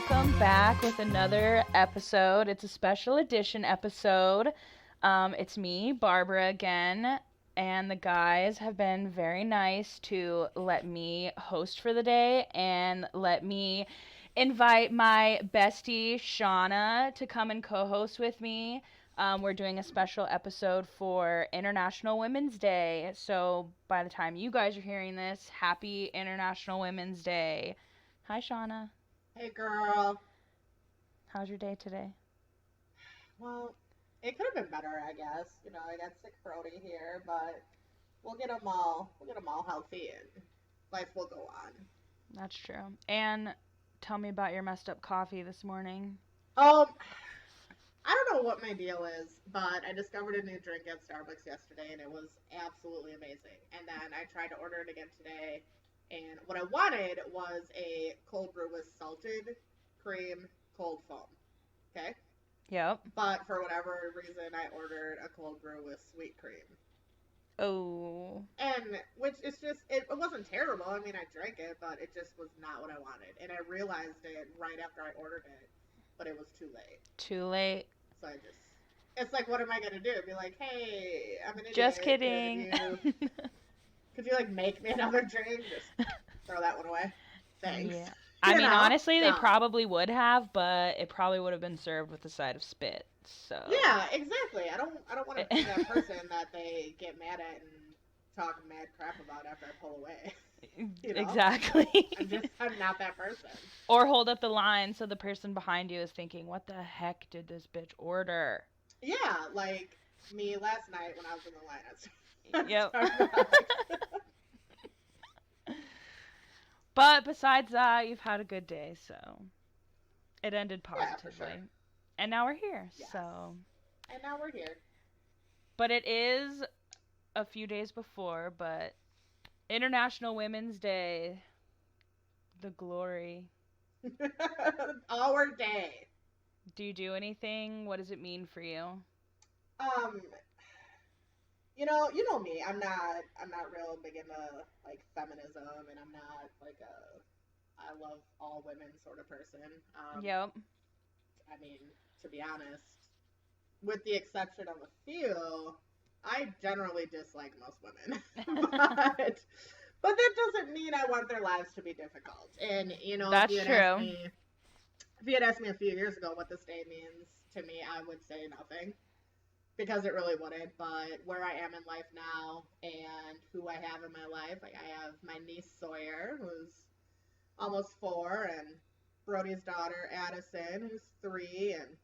welcome back with another episode. It's a special edition episode. It's me, Barbara, again, and the guys have been very nice to let me host for the day and let me invite my bestie, Shauna, to come and co host with me. We're doing a special episode for International Women's Day. So by the time you guys are hearing this, happy International Women's Day. Hi, Shauna. Hey girl. How's your day today? Well, it could have been better, I guess. I got sick Brody here, but we'll get them all healthy and life will go on. That's true. And tell me about your messed up coffee this morning. Um, I don't know what my deal is, but I discovered a new drink at Starbucks yesterday and it was absolutely amazing. And then I tried to order it again today, and what I wanted was a cold brew with salted cream cold foam. Okay? Yep. But for whatever reason, I ordered a cold brew with sweet cream. Oh. And which is just, it wasn't terrible. I mean, I drank it, but it just was not what I wanted. And I realized it right after I ordered it, but it was too late. Too late. So it's like, what am I going to do? Be like, hey, I'm an idiot. Just kidding. Could you like make me another drink? Just throw that one away. Thanks. Yeah. I mean, honestly, they probably would have, but it probably would have been served with a side of spit. So yeah, exactly. I don't want to be that person that they get mad at and talk mad crap about after I pull away. Exactly. I'm not that person. Or hold up the line so the person behind you is thinking, what the heck did this bitch order? Yeah, like me last night when I was in the line. Yep. But besides that, you've had a good day, so it ended positively. Yeah, for sure. And now we're here, yes. so. And now we're here. But it is a few days before, but International Women's Day, the glory. Our day. Do you do anything? What does it mean for you? You know me. I'm not real big into like feminism, and I'm not like I love all women sort of person. Yep. I mean, to be honest, with the exception of a few, I generally dislike most women. but that doesn't mean I want their lives to be difficult. And that's true. If you had asked me a few years ago what this day means to me, I would say nothing. Because it really wouldn't, but where I am in life now and who I have in my life, like I have my niece Sawyer, who's almost 4, and Brody's daughter Addison, who's 3, and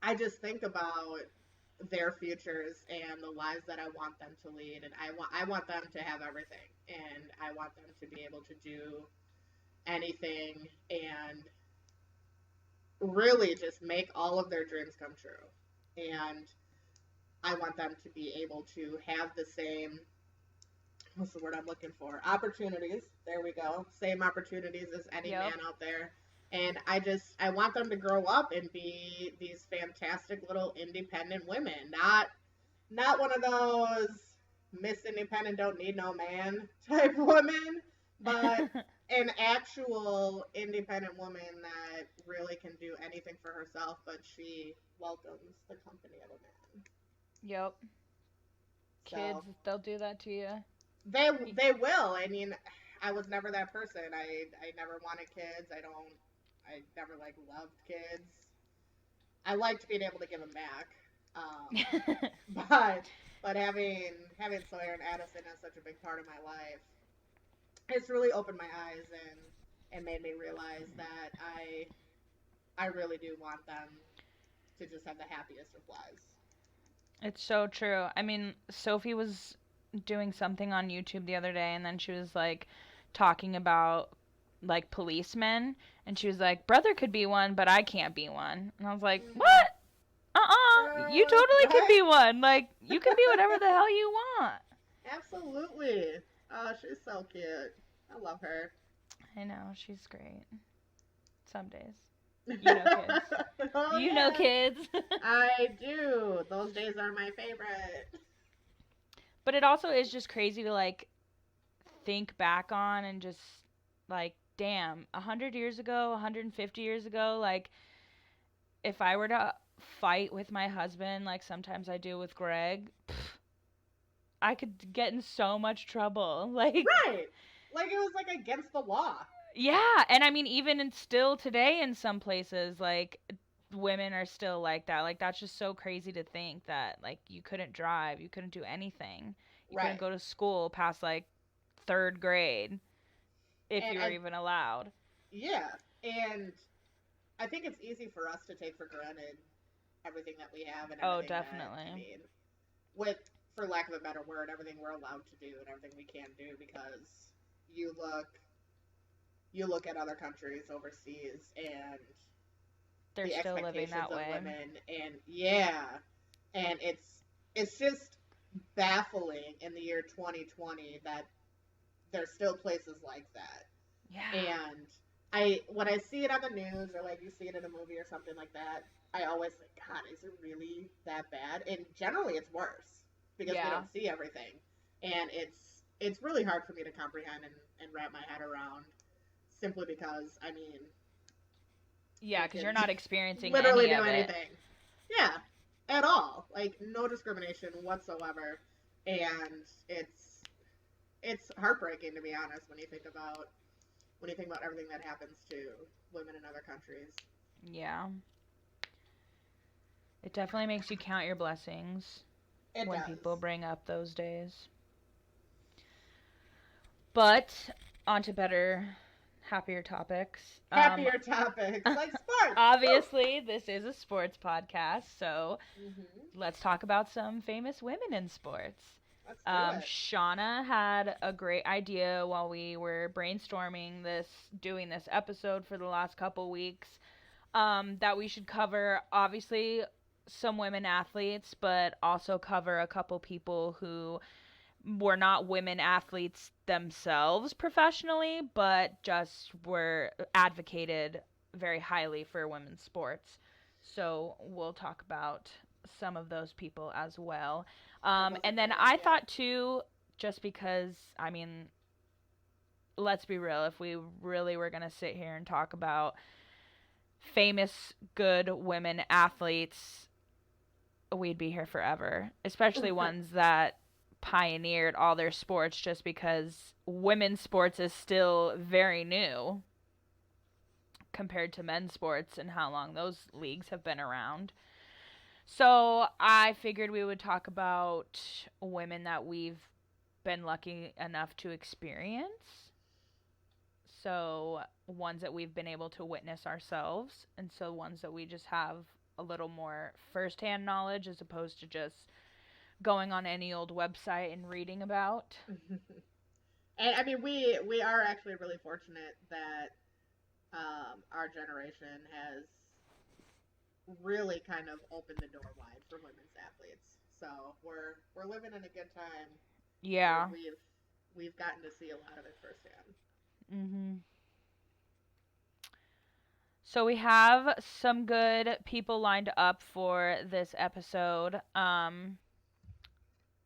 I just think about their futures and the lives that I want them to lead, and I want them to have everything, and I want them to be able to do anything and really just make all of their dreams come true. And I want them to be able to have the same, what's the word I'm looking for? Opportunities. There we go. Same opportunities as any man out there. And I want them to grow up and be these fantastic little independent women. Not one of those Miss Independent don't need no man type women, but an actual independent woman that really can do anything for herself, but she welcomes the company of a man. Yep. So, kids, they'll do that to you. They will. I mean, I was never that person. I never wanted kids. I never loved kids. I liked being able to give them back. But having Sawyer and Addison as such a big part of my life, it's really opened my eyes and made me realize that I really do want them to just have the happiest of lives. It's so true. I mean, Sophie was doing something on YouTube the other day, and then she was like talking about like policemen, and she was like, brother could be one, but I can't be one. And I was like, what? You totally right? could be one. Like, you can be whatever the hell you want. Absolutely. Oh, she's so cute. I love her. I know, she's great. Some days. You know kids. Oh, you know kids. I do. Those days are my favorite. But it also is just crazy to like think back on and just like damn, 100 years ago, 150 years ago, like, if I were to fight with my husband, like sometimes I do with Greg, I could get in so much trouble. Like, Right. Like, it was, like, against the law. yeah, and I mean, even in still today in some places, like, women are still like that. Like, that's just so crazy to think that, like, you couldn't drive, you couldn't do anything, you couldn't Right. go to school past like third grade if you were And even allowed. yeah. And I think it's easy for us to take for granted everything that we have and Oh, everything that, I definitely. mean, with, for lack of a better word, everything we're allowed to do and everything we can do, because you look you look at other countries overseas and They're the still living expectations that of way. women, and yeah, and it's just baffling in the year 2020 that there's still places like that. Yeah. And I when I see it on the news, or like you see it in a movie or something like that, I always think, God, is it really that bad? And generally it's worse because we Yeah. don't see everything. And it's really hard for me to comprehend and wrap my head around, simply because, I mean, Yeah, we because you're can not experiencing literally any do of it. anything. Yeah, at all. Like, no discrimination whatsoever. And it's heartbreaking, to be honest, when you think about everything that happens to women in other countries. Yeah. It definitely makes you count your blessings It when people does. bring up those days. But on to better, happier topics. Happier topics like sports. Woo! Obviously, this is a sports podcast, so Mm-hmm. let's talk about some famous women in sports. Let's do it. Shauna had a great idea while we were brainstorming doing this episode for the last couple weeks, that we should cover, obviously, some women athletes, but also cover a couple people who were not women athletes themselves professionally, but just were advocated very highly for women's sports. So we'll talk about some of those people as well. That was a And then great I idea. thought too, just because, I mean, let's be real, if we really were going to sit here and talk about famous, good women athletes, we'd be here forever, especially ones that pioneered all their sports, just because women's sports is still very new compared to men's sports and how long those leagues have been around. So I figured we would talk about women that we've been lucky enough to experience. So ones that we've been able to witness ourselves, and so ones that we just have a little more firsthand knowledge as opposed to just going on any old website and reading about. And I mean, we are actually really fortunate that our generation has really kind of opened the door wide for women's athletes. So we're living in a good time where Yeah. we've gotten to see a lot of it firsthand. Mhm. So we have some good people lined up for this episode.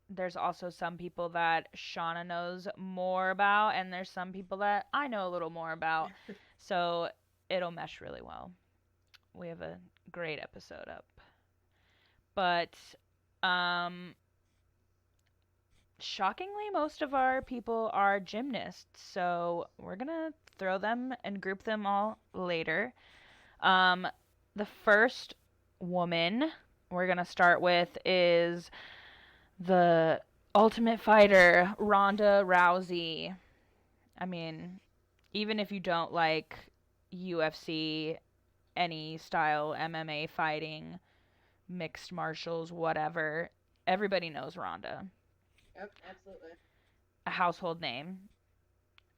There's also some people that Shauna knows more about, and there's some people that I know a little more about. So it'll mesh really well. We have a great episode up. But um, shockingly, most of our people are gymnasts. So we're going to throw them and group them all later. Um, the first woman we're going to start with is the Ultimate Fighter, Ronda Rousey. I mean, even if you don't like UFC, any style, MMA fighting, mixed martials, whatever, everybody knows Ronda. Yep, absolutely. A household name.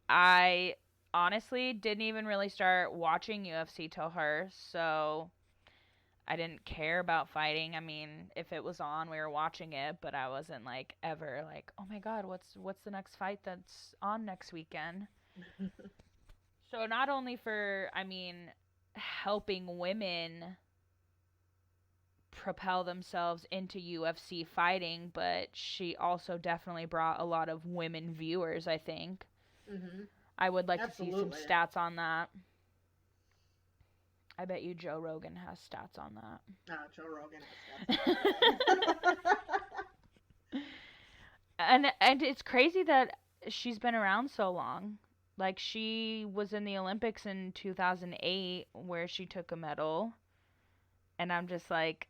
I honestly didn't even really start watching UFC till her, so I didn't care about fighting. I mean, if it was on, we were watching it, but I wasn't like ever like, "Oh my god, what's the next fight that's on next weekend?" So not only for, I mean, helping women propel themselves into UFC fighting, but she also definitely brought a lot of women viewers, I think. Hmm. I would like to see some Absolutely. stats on that. I bet you Joe Rogan has stats on Joe Rogan has stats on that. everything. And it's crazy that she's been around so long. Like she was in the Olympics in 2008 where she took a medal, and I'm just like,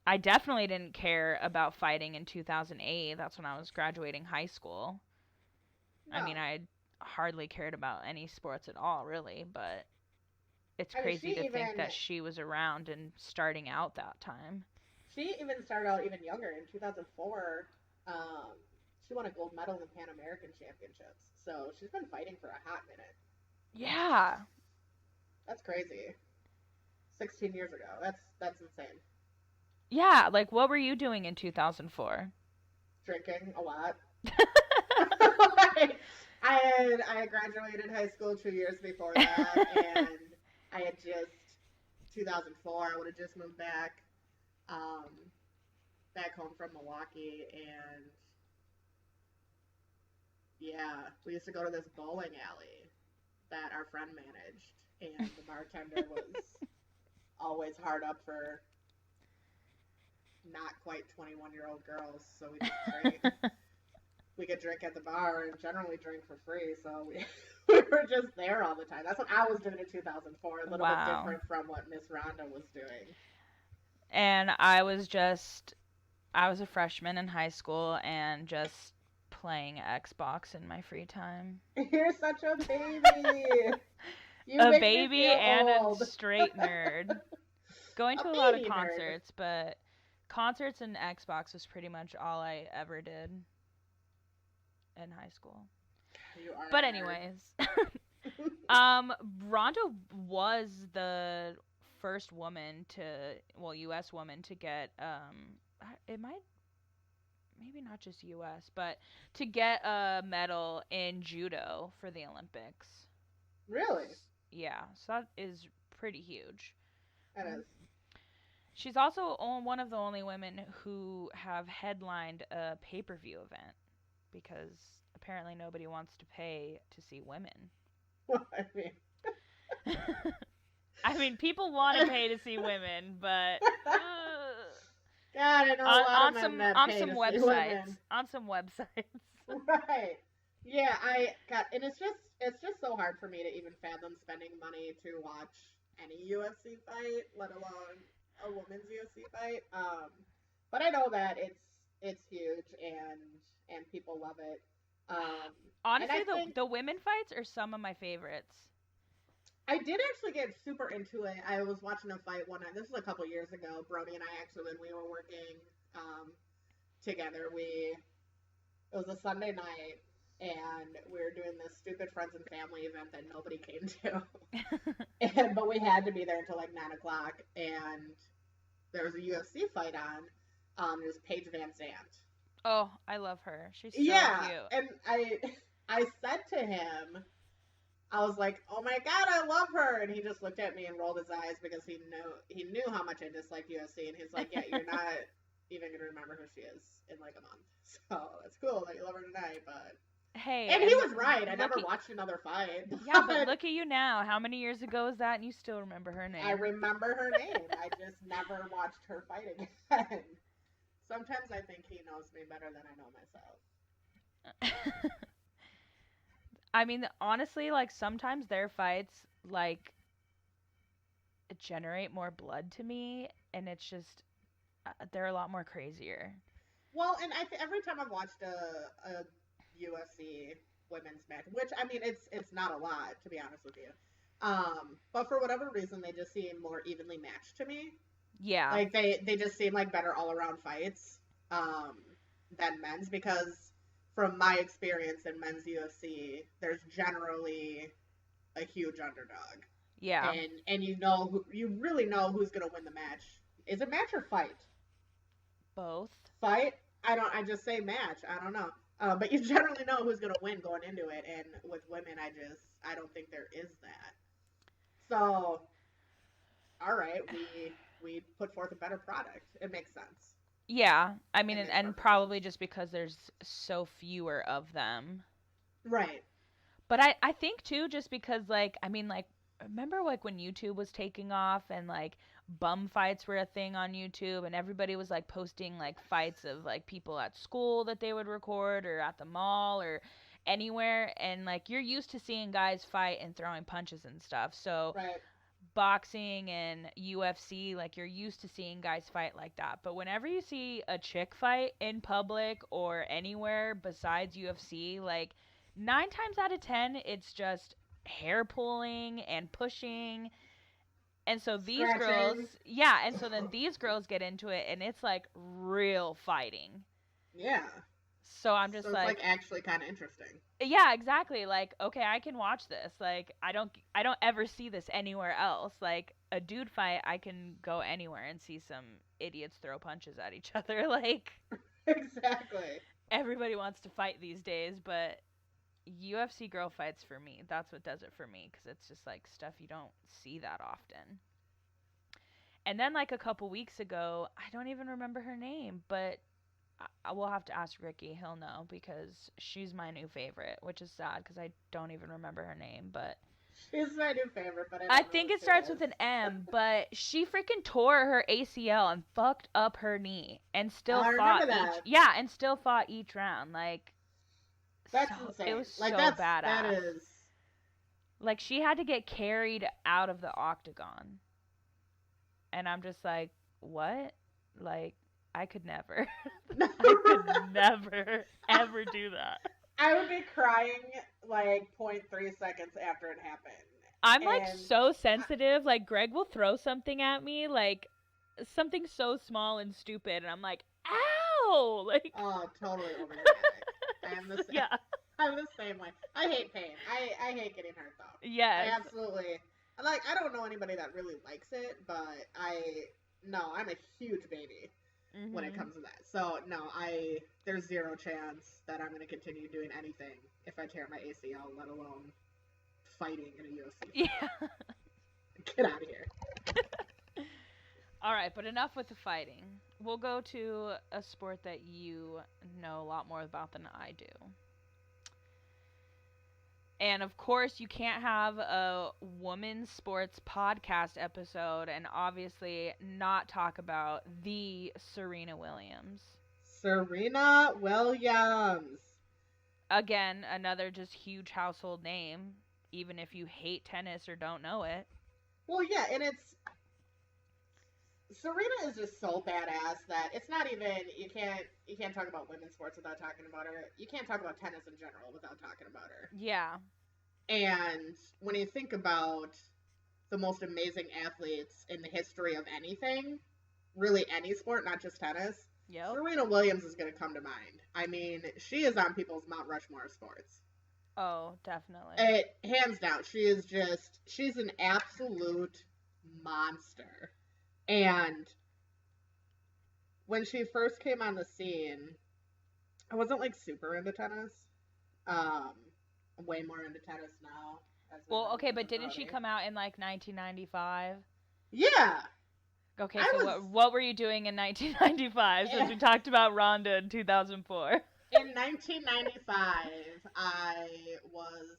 I definitely didn't care about fighting in 2008. That's when I was graduating high school. I mean, No. I hardly cared about any sports at all, really, but it's I mean, crazy to think that she was around and starting out that time. she even started out even younger. In 2004, um, she won a gold medal in the Pan American Championships. So she's been fighting for a hot minute. Yeah. That's crazy. 16 years ago. That's insane. Yeah, like what were you doing in 2004? Drinking a lot. I had graduated high school 2 years before that, and I had just 2004. I would have just moved um, back home from Milwaukee, and yeah, we used to go to this bowling alley that our friend managed, and the bartender was always hard up for not quite 21-year-old girls, so we just drank. We could drink at the bar and generally drink for free, so we were just there all the time. That's what I was doing in 2004, a little bit Wow. different from what Miss Rhonda was doing. And I was a freshman in high school and just playing Xbox in my free time. You're such a baby. You A make me baby feel and a old. straight nerd. Going A to a lot of baby nerd. concerts, but concerts and Xbox was pretty much all I ever did in high school. You are But a nerd. anyways, Ronda was the first woman to, well, U.S. woman to get, it might, maybe not just U.S., but to get a medal in judo for the Olympics. Really? Yeah, so that is pretty huge. That Um, is. she's also one of the only women who have headlined a pay per view event because apparently nobody wants to pay to see women. I mean, I mean, people want to pay to see women, but God, I know a lot of men that on pay some to see women. websites, on some websites. Right. Yeah, I got, and it's just so hard for me to even fathom spending money to watch any UFC fight, let alone a women's UFC fight. But I know that it's huge and people love it. Um, and I Honestly, think the women fights are some of my favorites. I did actually get super into it. I was watching a fight one night. This was a couple years ago. Brody and I actually, when we were working um, together, we it was a Sunday night, and we were doing this stupid friends and family event that nobody came to. But we had to be there until like 9 o'clock, and there was a UFC fight on. It was Paige Van Zandt. Oh, I love her. She's so Yeah, cute. and I said to him, I was like, "Oh my god, I love her," and he just looked at me and rolled his eyes because he knew how much I disliked UFC, and he's like, "Yeah, you're not even gonna remember who she is in like a month." So that's cool that you love her tonight, but Hey, and he and was right. I look never at watched another fight, yeah, but but look at you now. How many years ago was that, and you still remember her I name? remember her name. I just never watched her fight again. Sometimes I think he knows me better than I know myself. I mean, honestly, like sometimes their fights like generate more blood to me, and it's just they're a lot more crazier. Well, and every time I've watched a UFC women's match, which I mean it's not a lot to be honest with you, but for whatever reason they just seem more evenly matched to me. Yeah, Like they just seem like better all around fights um, than men's because from my experience in men's UFC, there's generally a huge underdog, yeah, and you really know who's gonna win the match. Is it match or fight? both. Fight. I just say match. I don't know. But you generally know who's gonna win going into it, and with women, I don't think there is that. So, all right, we put forth a better product. It makes sense. Yeah, I mean, It makes and perfect probably sense. just because there's so fewer of them. Right. But I think too, just because like I mean like remember like when YouTube was taking off and like bum fights were a thing on YouTube and everybody was like posting like fights of like people at school that they would record or at the mall or anywhere and like you're used to seeing guys fight and throwing punches and stuff. So Right. boxing and UFC, like you're used to seeing guys fight like that. But whenever you see a chick fight in public or anywhere besides UFC, like 9 times out of 10, it's just hair pulling and pushing. And so these girls, Scratching. yeah, and so then these girls get into it and it's like real fighting. Yeah. So I'm So just it's like like, actually kind of interesting. yeah, exactly. Like, okay, I can watch this. Like, I don't ever see this anywhere else. Like a dude fight, I can go anywhere and see some idiots throw punches at each other. Like Exactly. everybody wants to fight these days, but UFC girl fights for me. That's what does it for me cuz it's just like stuff you don't see that often. And then like a couple weeks ago, I don't even remember her name, but I will have to ask Ricky. He'll know because she's my new favorite, which is sad because I don't even remember her name. But She's my new favorite, but I I don't know think who it she starts is. with an M. But she freaking tore her ACL and fucked up her knee and still I fought remember each. that. Yeah, and still fought each round. Like That's it insane. was Like so that badass. is Like she had to get carried out of the octagon, and I'm just like, what? Like I could never. I could never ever do that. I would be crying like point 0.3 seconds after it happened. I'm like And so sensitive. Like Greg will throw something at me, like something so small and stupid, and I'm like, ow! Like, oh, totally overdramatic. I am the same. yeah, I'm the same way. I hate pain. I hate getting hurt though. I yes, absolutely like. I don't know anybody that really likes it, but no, I'm a huge baby when it hmm comes to that. So no, there's zero chance that I'm going to continue doing anything if I tear my ACL, let alone fighting in a UFC fight. yeah. Get out of here. All right, but enough with the fighting. We'll go to a sport that you know a lot more about than I do. And of course, you can't have a women's sports podcast episode and obviously not talk about the Serena Williams. Serena Williams. Again, another just huge household name, even if you hate tennis or don't know it. Well, yeah, and it's Serena is just so badass that it's not even you can't talk about women's sports without talking about her. You can't talk about tennis in general without talking about her. Yeah. And when you think about the most amazing athletes in the history of anything, really any sport, not just tennis, Yep. Serena Williams is going to come to mind. I mean, she is on people's Mount Rushmore of sports. Oh, definitely. Hands down, she's an absolute monster. And when she first came on the scene, I wasn't like super into tennis. Um, I'm way more into tennis now. Well, okay, but didn't she come out in like 1995? Yeah. Okay, so what were you doing in 1995 since we talked about Ronda in 2004? In 1995, I was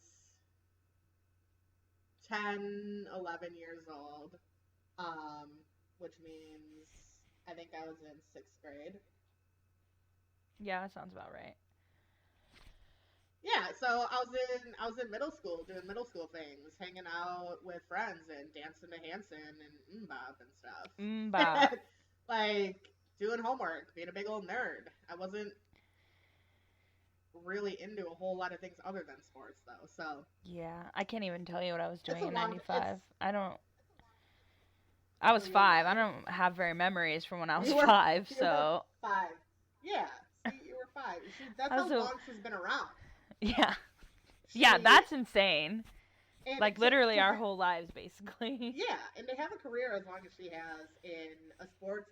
10, 11 years old, which means I think I was in 6th grade. Yeah, that sounds about right. Yeah, so I was in middle school doing middle school things, hanging out with friends and dancing to Hanson and Mbop and stuff. Mbop. Like doing homework, being a big old nerd. I wasn't really into a whole lot of things other than sports though. So yeah, I can't even tell you what I was doing in long, 95. I was 5. I don't have very memories from when I was 5, so 5. Yeah, see, you were 5. That's how long she's been around. Yeah. Yeah, that's insane. Like literally to our whole lives basically. Yeah, and to have a career as long as she has in a sport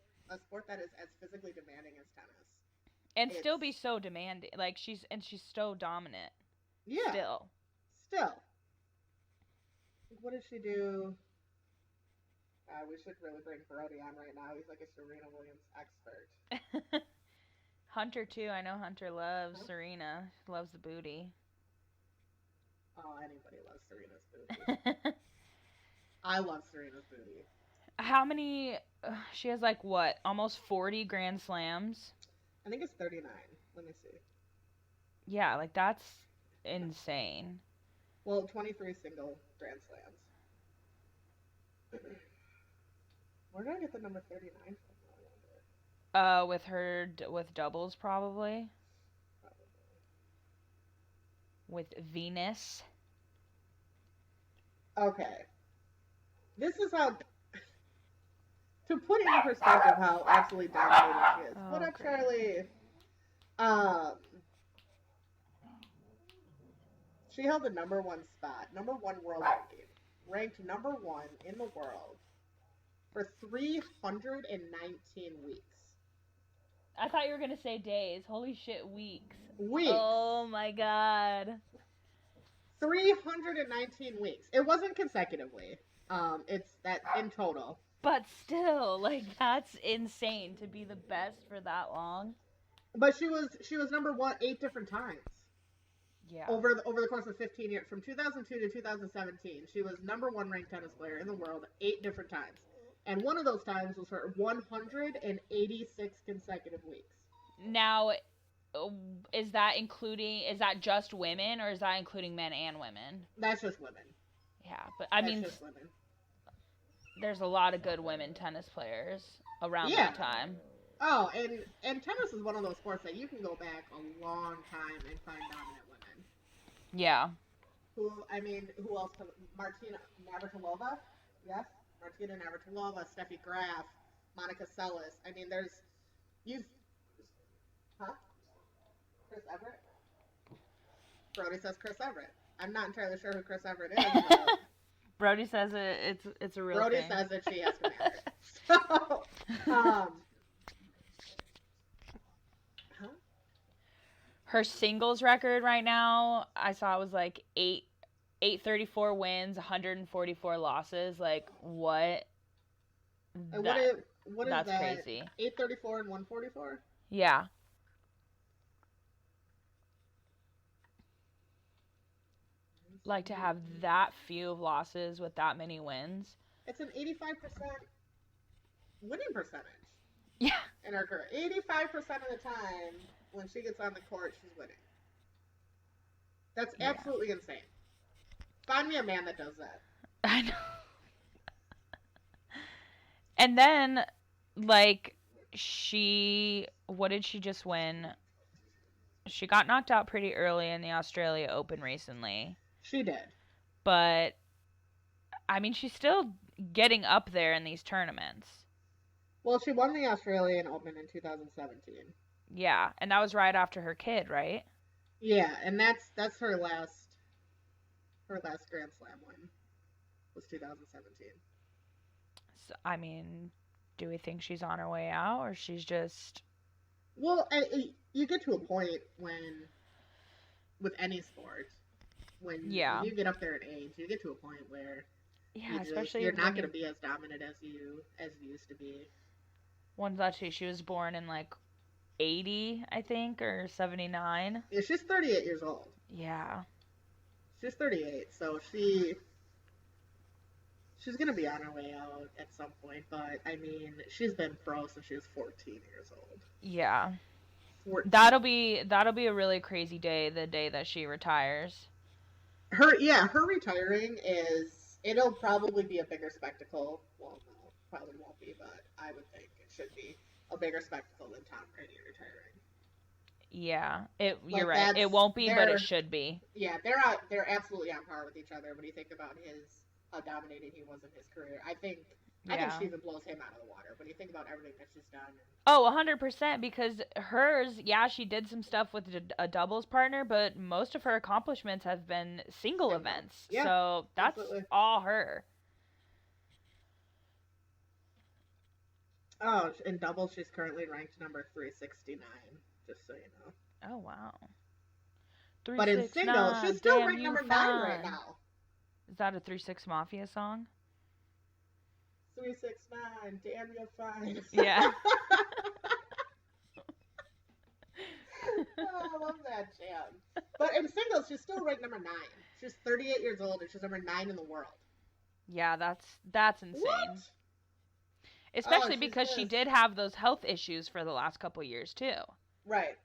that is as physically demanding as tennis. And still be so demanding. Like she's so dominant. Yeah. Still. What did she do? We should really bring Brody on right now. He's like a Serena Williams expert. Hunter too. I know Hunter loves Serena. Loves the booty. Oh, anybody loves Serena's booty. I love Serena's booty. How many? She has like what? Almost 40 Grand Slams. I think it's 39. Let me see. Yeah, like that's insane. Well, 23 single Grand Slams. Where did I get the number 39 from? With her with doubles probably. Probably. With Venus. Okay. This is how, to put it in perspective how absolutely dominating she is. Oh, What up, great. Charlie? Um, she held the number one spot, number one world ranking, ranked number one in the world for 319 weeks. I thought you were gonna say days. Holy shit, weeks. Weeks. Oh my god. 319 weeks. It wasn't consecutively. It's that in total. But still, like that's insane to be the best for that long. But she was number one 8 different times. Yeah. Over the course of 15 years, from 2002 to 2017, she was number one ranked tennis player in the world 8 different times, and one of those times was her 186 consecutive weeks. Now, is that just women or is that including men and women? That's just women. Yeah, but I mean, just women. There's a lot of good women tennis players around that time. Oh, and tennis is one of those sports that you can go back a long time and find dominant women. Yeah. Who else? Martina Navratilova, yes, Martina Navratilova, Steffi Graf, Monica Seles. I mean, Chris Everett? Brody says Chris Everett. I'm not entirely sure who Chris Everett is, but Brody says it's a real Brody thing. says that she has been married. So, her singles record right now, I saw it was like 834 wins, 144 losses. Like what? What is that's that? crazy. 834 and 144? Yeah. Like to have that few losses with that many wins. It's an 85% winning percentage. Yeah. In her career. 85% of the time when she gets on the court, she's winning. That's absolutely insane. Find me a man that does that. I know. And then, like, what did she just win? She got knocked out pretty early in the Australia Open recently. She did. But, I mean, she's still getting up there in these tournaments. Well, she won the Australian Open in 2017. Yeah, and that was right after her kid, right? Yeah, and that's her last Grand Slam win was 2017. So, I mean, do we think she's on her way out, or she's just... Well, you get to a point when, with any sport, when you get up there in age, you get to a point where especially you're not going to be as dominant as you used to be. One's actually, she was born in like 80, I think, or 79. Yeah, she's 38 years old. Yeah. She's 38, so she's going to be on her way out at some point, but I mean, she's been pro since she was 14 years old. Yeah. 14. That'll be a really crazy day, the day that she retires. Her retiring it'll probably be a bigger spectacle. Well, no, probably won't be, but I would think it should be a bigger spectacle than Tom Brady retiring. Yeah, you're right. It won't be, but it should be. Yeah, they're absolutely on par with each other when you think about how dominating he was in his career. I think she even blows him out of the water when you think about everything that she's done. Oh, 100%, because hers, she did some stuff with a doubles partner, but most of her accomplishments have been single events. Yeah, so that's absolutely. all her. Oh, in doubles, she's currently ranked number 369, just so you know. Oh, wow. But in singles, she's still ranked number 9 right now. Is that a 3-6 Mafia song? 369, damn, you're fine. Yeah. Oh, I love that jam. But in singles, she's still ranked number 9. She's 38 years old and she's number 9 in the world. Yeah, that's insane. What? Oh, Especially she's because she just did have those health issues for the last couple years too. right.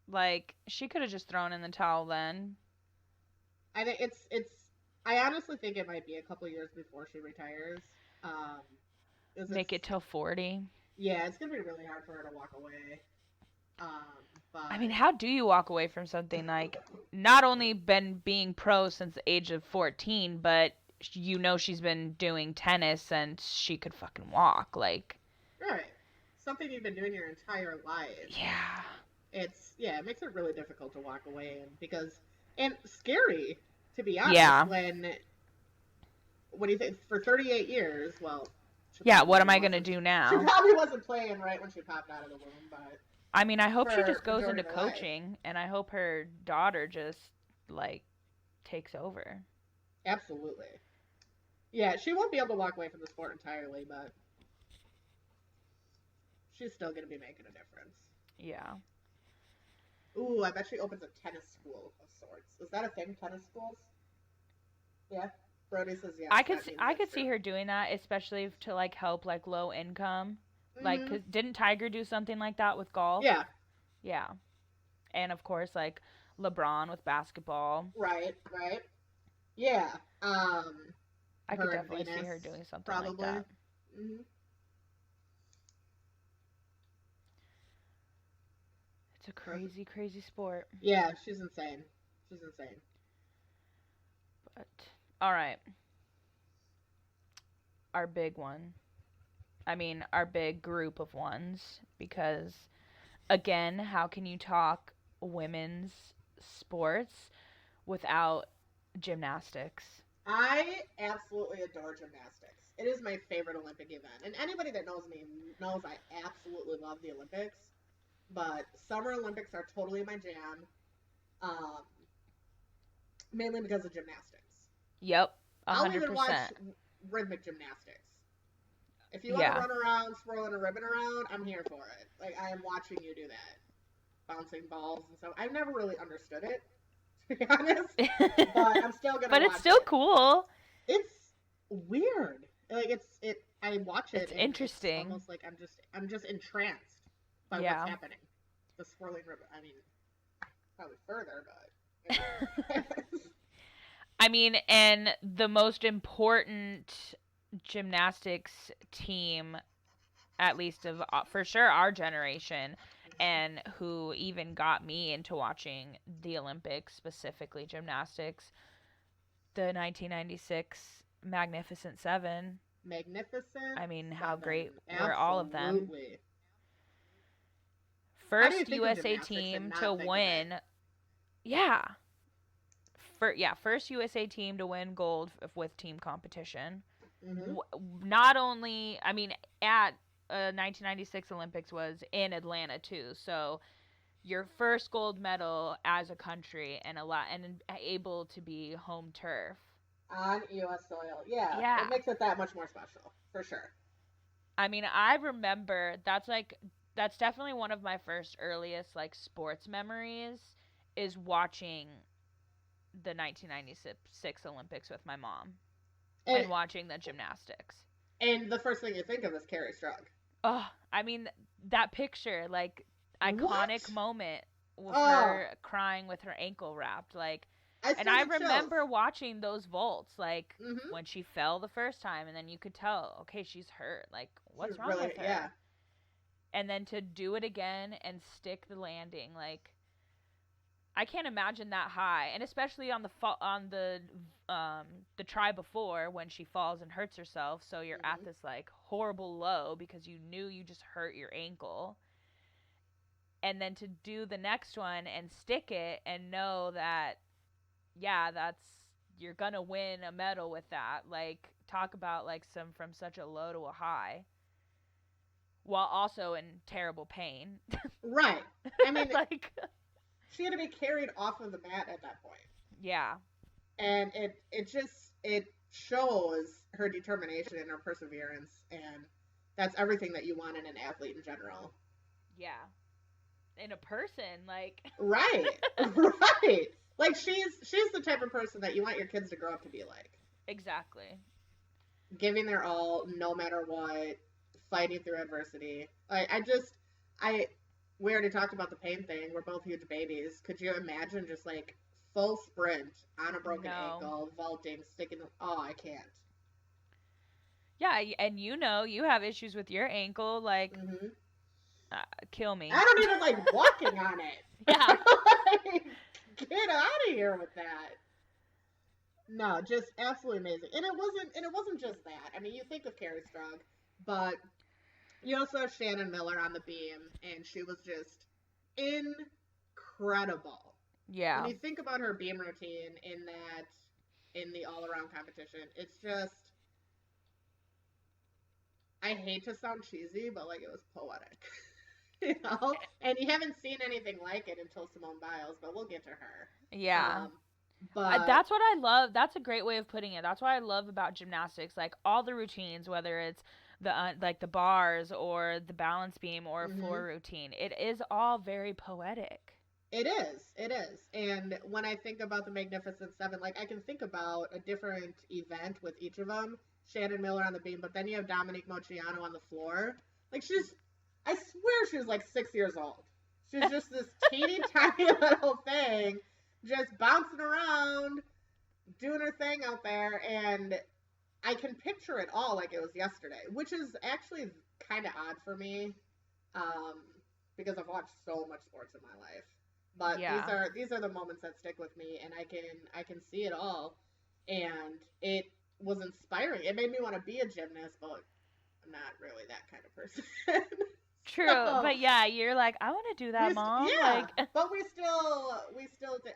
Like she could have just thrown in the towel then. I think it's. I honestly think it might be a couple years before she retires. Um, is Make it's it till 40. yeah, it's gonna be really hard for her to walk away. Um, I mean, but how do you walk away from something like not only been being pro since the age of 14, but she's been doing tennis since she could fucking walk. Like, right, something you've been doing your entire life. yeah. It's yeah, it makes it really difficult to walk away and because and scary to be honest Yeah. when you think for 38 years, well, Yeah, what am I going to do she now? probably wasn't playing right when she popped out of the womb, but I mean, I hope she for just goes majority into of her life, coaching and I hope her daughter just like takes over. absolutely. Yeah, she won't be able to walk away from the sport entirely, but she's still going to be making a difference. Yeah. Ooh, I bet she opens a tennis school of sorts. Is that a thing, tennis schools? Yeah. Brody says yes. I could see her doing that, especially to like help like low income. Like, Mm-hmm. 'cause didn't Tiger do something like that with golf? Yeah. Yeah. And of course, like LeBron with basketball. Right. Right. Yeah. I could Her and definitely see Venus her doing something like probably. that. Mm-hmm. It's a crazy, crazy sport. Yeah, she's insane. She's insane. But all right, our big one. I mean, our big group of ones because again, how can you talk women's sports without gymnastics? I absolutely adore gymnastics. It is my favorite Olympic event. And anybody that knows me knows I absolutely love the Olympics. But Summer Olympics are totally my jam. Um, mainly because of gymnastics. Yep, I'll even watch 100%. rhythmic gymnastics. If you want to Yeah. run around swirling a ribbon around, I'm here for it. Like I am watching you do that, bouncing balls and stuff. I've never really understood it, to be honest, but I'm still gonna But it's watch still it. cool. It's weird. Like it. I watch it It's and it's interesting. almost like I'm just entranced by Yeah. what's happening. The swirling ribbon. I mean, probably further, but. I mean, and the most important gymnastics team, at least of for sure our generation, and who even got me into watching the Olympics, specifically gymnastics, the 1996 Magnificent Seven. Magnificent I mean, how great Seven. were all of them? Absolutely. How do you First think of USA gymnastics and team to not think of it? win. Yeah. First USA team to win gold with team competition. Mm-hmm. Not only, I mean, at 1996 Olympics was in Atlanta too. So your first gold medal as a country and able to be home turf. On U.S. soil. Yeah, Yeah. it makes it that much more special, for sure. I mean, I remember that's definitely one of my first earliest like sports memories is watching the 1996 Olympics with my mom And, and watching the gymnastics. and the first thing you think of is Carrie Strug. Oh, I mean that picture, like iconic What? moment with Oh, her crying with her ankle wrapped, like, I and still I get chills. remember watching those vaults, like Mm-hmm. when she fell the first time, and then you could tell, okay, she's hurt, like what's She's wrong really, with her, yeah. and then to do it again and stick the landing, like I can't imagine that high, and especially on the try before when she falls and hurts herself. So you're at Mm-hmm. this like horrible low because you knew you just hurt your ankle, and then to do the next one and stick it and know that yeah, that's you're gonna win a medal with that. Like talk about like some from such a low to a high, while also in terrible pain. Right. I mean, Like she had to be carried off of the mat at that point. yeah, And it shows her determination and her perseverance, and that's everything that you want in an athlete in general. yeah. in a person. Like, Right. Right. Like she's the type of person that you want your kids to grow up to be like. exactly. Giving their all no matter what, fighting through adversity. I we already talked about the pain thing. We're both huge babies. Could you imagine just like full sprint on a broken No. ankle, vaulting, sticking oh, I can't. Yeah, and you have issues with your ankle. Like, Mhm. kill me. I don't even like walking on it. Yeah. Like, get out of here with that. No, just absolutely amazing. And it wasn't just that. I mean, you think of Carrie Strug, but you also have Shannon Miller on the beam, and she was just incredible. When Yeah. you think about her beam routine in the all around competition, it's just I hate to sound cheesy, but like it was poetic. You know? And you haven't seen anything like it until Simone Biles, but we'll get to her. Yeah. But That's what I love. That's a great way of putting it. That's what I love about gymnastics. Like all the routines, whether it's like the bars or the balance beam or mhm. floor routine, it is all very poetic. It is. It is. And when I think about the Magnificent Seven, like I can think about a different event with each of them. Shannon Miller on the beam, but then you have Dominique Moceanu on the floor. Like I swear she was like 6 years old. She's just this teeny tiny little thing, just bouncing around, doing her thing out there. And I can picture it all like it was yesterday, which is actually kind of odd for me, um, because I've watched so much sports in my life. But these Yeah. are these are the moments that stick with me, and I can see it all, and it was inspiring. It made me want to be a gymnast, but I'm not really that kind of person. True. So But yeah, you're like, I want to do that, mom. yeah, Like, but we still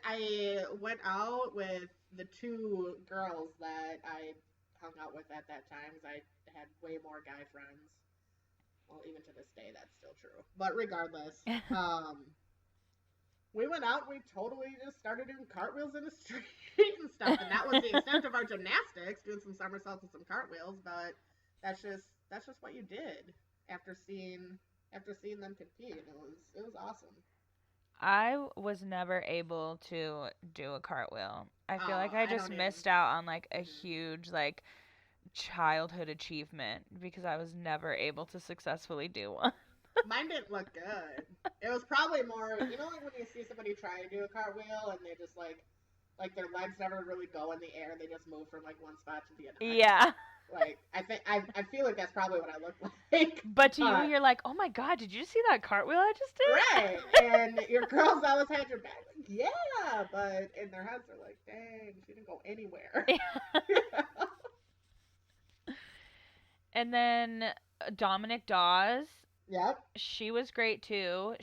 I went out with the two girls that I hung out with at that time. 'Cause I had way more guy friends. Well, even to this day, that's still true. But regardless, we went out. We totally just started doing cartwheels in the street and stuff, and that was the extent of our gymnastics, doing some somersaults and some cartwheels. But that's just what you did after seeing them compete. It was awesome. I was never able to do a cartwheel. I feel Oh, like I I just don't even. missed out on like a Mm-mm. huge like childhood achievement because I was never able to successfully do one. Mine didn't look good. It was probably more, like when you see somebody try to do a cartwheel and they just like their legs never really go in the air. They just move from like one spot to the next. Yeah. Like I feel like that's probably what I look like. But to you, But you're like, oh my God, did you see that cartwheel I just right, did? and your girls always had your back. Like, yeah, but in their heads they're like, dang, she didn't go anywhere. And then Dominic Dawes, Yep. she was great too.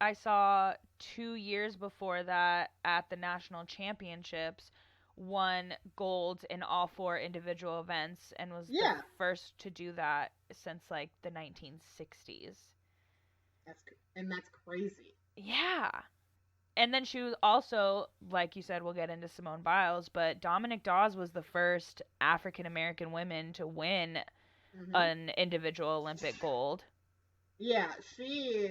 I saw 2 years before that at the national championships, won gold in all four individual events and was the Yeah. first to do that since like the 1960s. That's crazy. Yeah. And then she was also, like you said, we'll get into Simone Biles, but Dominic Dawes was the first African American woman to win Hmm. an individual Olympic gold. Yeah, she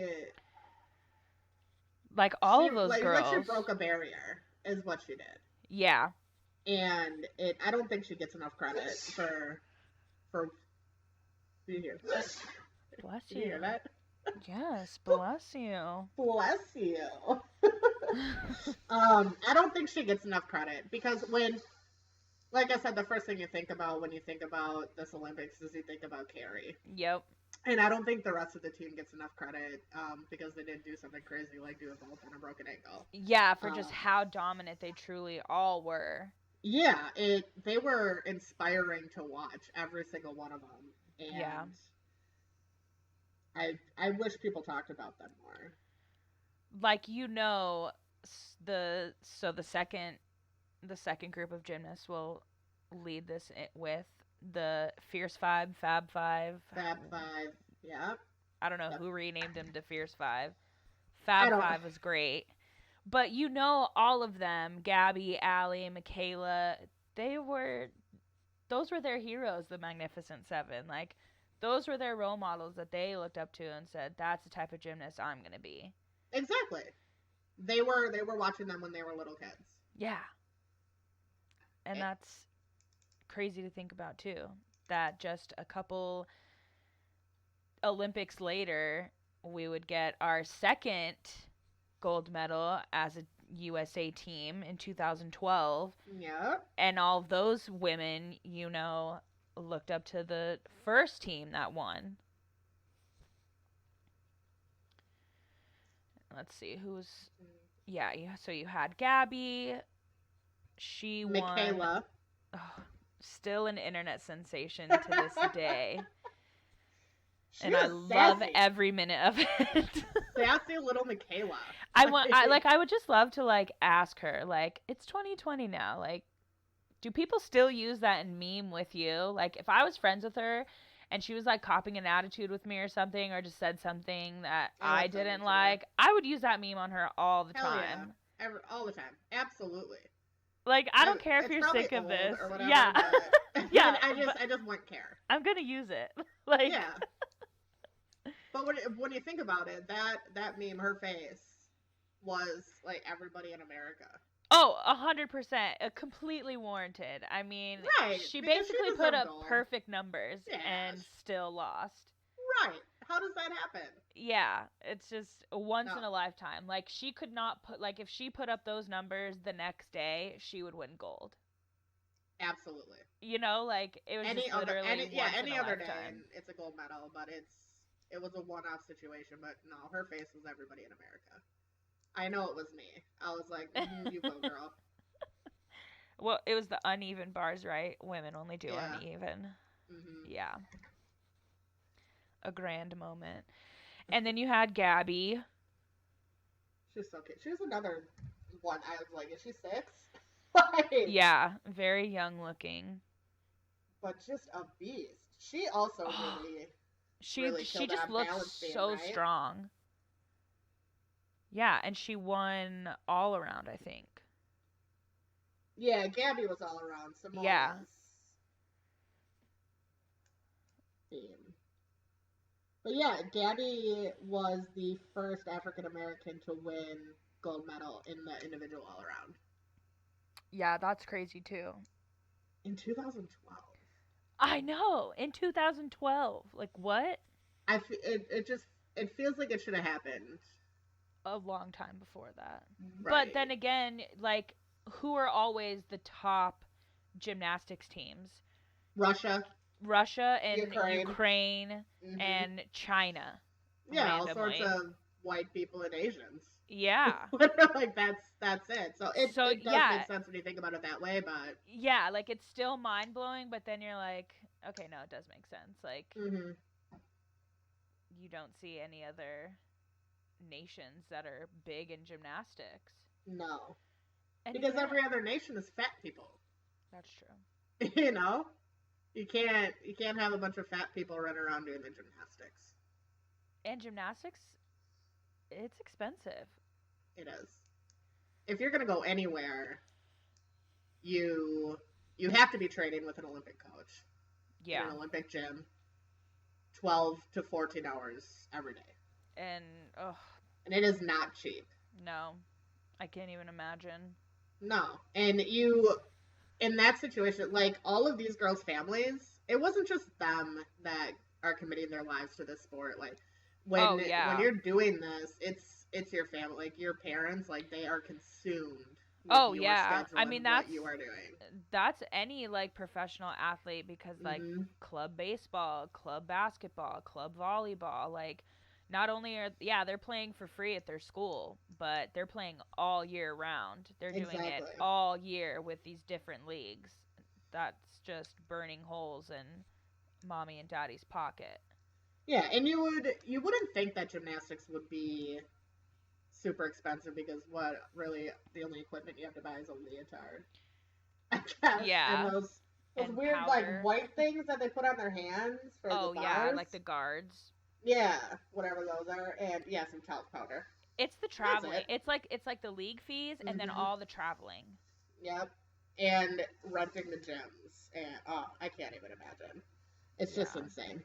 Like all she of those like she girls. broke a barrier is what she did, Yeah. and I don't think she gets enough credit for do you hear that? Bless Did you hear you. that? Yes, bless you. Bless you. I don't think she gets enough credit because like I said, the first thing you think about when you think about this Olympics is you think about Carrie. Yep. And I don't think the rest of the team gets enough credit because they didn't do something crazy like do a vault on a broken ankle. Yeah, for just Um, how dominant they truly all were. yeah, they were inspiring to watch every single one of them, Yeah. and I wish people talked about them more. Like the second group of gymnasts will lead this with the Fierce Five, Fab Five. Fab Five, yeah, I don't know yep. who renamed them to Fierce Five. I Fab don't. Five was great. But all of them, Gabby, Allie, Michaela, they were those were their heroes, the Magnificent Seven. Like those were their role models that they looked up to and said, that's the type of gymnast I'm gonna be. Exactly. They were watching them when they were little kids. Yeah. And It, that's crazy to think about too. That just a couple Olympics later, we would get our second gold medal as a USA team in 2012. yeah. And all of those women, looked up to the first team that won. Let's see who's. Yeah, so you had Gabby. She won. Michaela. Oh, still an internet sensation to this day. She And I was love sassy. every minute of it. Sassy little Michaela. I would just love to like ask her, like, it's 2020 now, like, do people still use that and meme with you? Like, if I was friends with her and she was like copying an attitude with me or something, or just said something that I I would send it didn't to her. like, I would use that meme on her all the Hell yeah. time. All the time. Absolutely. Like, I don't care if it's you're probably sick of old this. or whatever, Yeah. but Yeah. I just wouldn't care. I'm gonna use it. Like, Yeah. But when you think about it, that meme, her face, was like everybody in America. oh, 100%, completely warranted. I mean, Right, she because she basically put deserved up gold. perfect numbers Yeah. and still lost. Right. How does that happen? Yeah, it's just a once No. in a lifetime. Like, she could not put, like, if she put up those numbers the next day, she would win gold. Absolutely. Like, it was just literally once in any a other day, lifetime. and it's a gold medal, but it was a one-off situation. But no, her face was everybody in America. I know it was me. I was like, you go, girl. Well, it was the uneven bars, right? Women only do Yeah. uneven. Mm-hmm. Yeah. A grand moment. And then you had Gabby. She's so cute. She was another one. I was like, is she 6? Like, Yeah, very young looking. but just a beast. She also really She killed it just on looks balance beam, so right? strong. Yeah, and she won all around, I think. Yeah, Gabby was all around. Simone Yeah. was beam. But yeah, Gabby was the first African American to win gold medal in the individual all around Yeah, that's crazy too. in 2012. I know, in 2012. Like, what? It feels like it should have happened. A long time before that. Right. But then again, like, who are always the top gymnastics teams? Russia And Ukraine mm-hmm. and China. Yeah, randomly. all sorts of white people and Asians. Yeah. Like that's it. So it does make sense when you think about it that way, but yeah, like, it's still mind blowing, but then you're like, okay, no, it does make sense. Like, mm-hmm. you don't see any other nations that are big in gymnastics. No. And because every other nation is fat people. That's true. You can't have a bunch of fat people running around doing the gymnastics. And gymnastics, it's expensive. It is. If you're gonna go anywhere, you have to be training with an Olympic coach. Yeah. In an Olympic gym. 12 to 14 hours every day. And it is not cheap. No. I can't even imagine. No. And you, in that situation, like, all of these girls' families, it wasn't just them that are committing their lives to this sport. Like, when you're doing this, it's your family, like, your parents, like, they are consumed with your schedule I mean, that's what you are doing. That's any, like, professional athlete, because, like, mm-hmm. club baseball, club basketball, club volleyball, like, not only are they're playing for free at their school, but they're playing all year round. They're doing it all year with these different leagues. That's just burning holes in mommy and daddy's pocket. Yeah, and you wouldn't think that gymnastics would be super expensive, because the only equipment you have to buy is a leotard, I guess. Yeah. And those weird powder, like, white things that they put on their hands for the bars. Oh yeah, like the guards. Yeah, whatever those are, and some talc powder. It's the traveling. It's like the league fees, and then all the traveling. Yep, and renting the gyms, and I can't even imagine. It's just insane.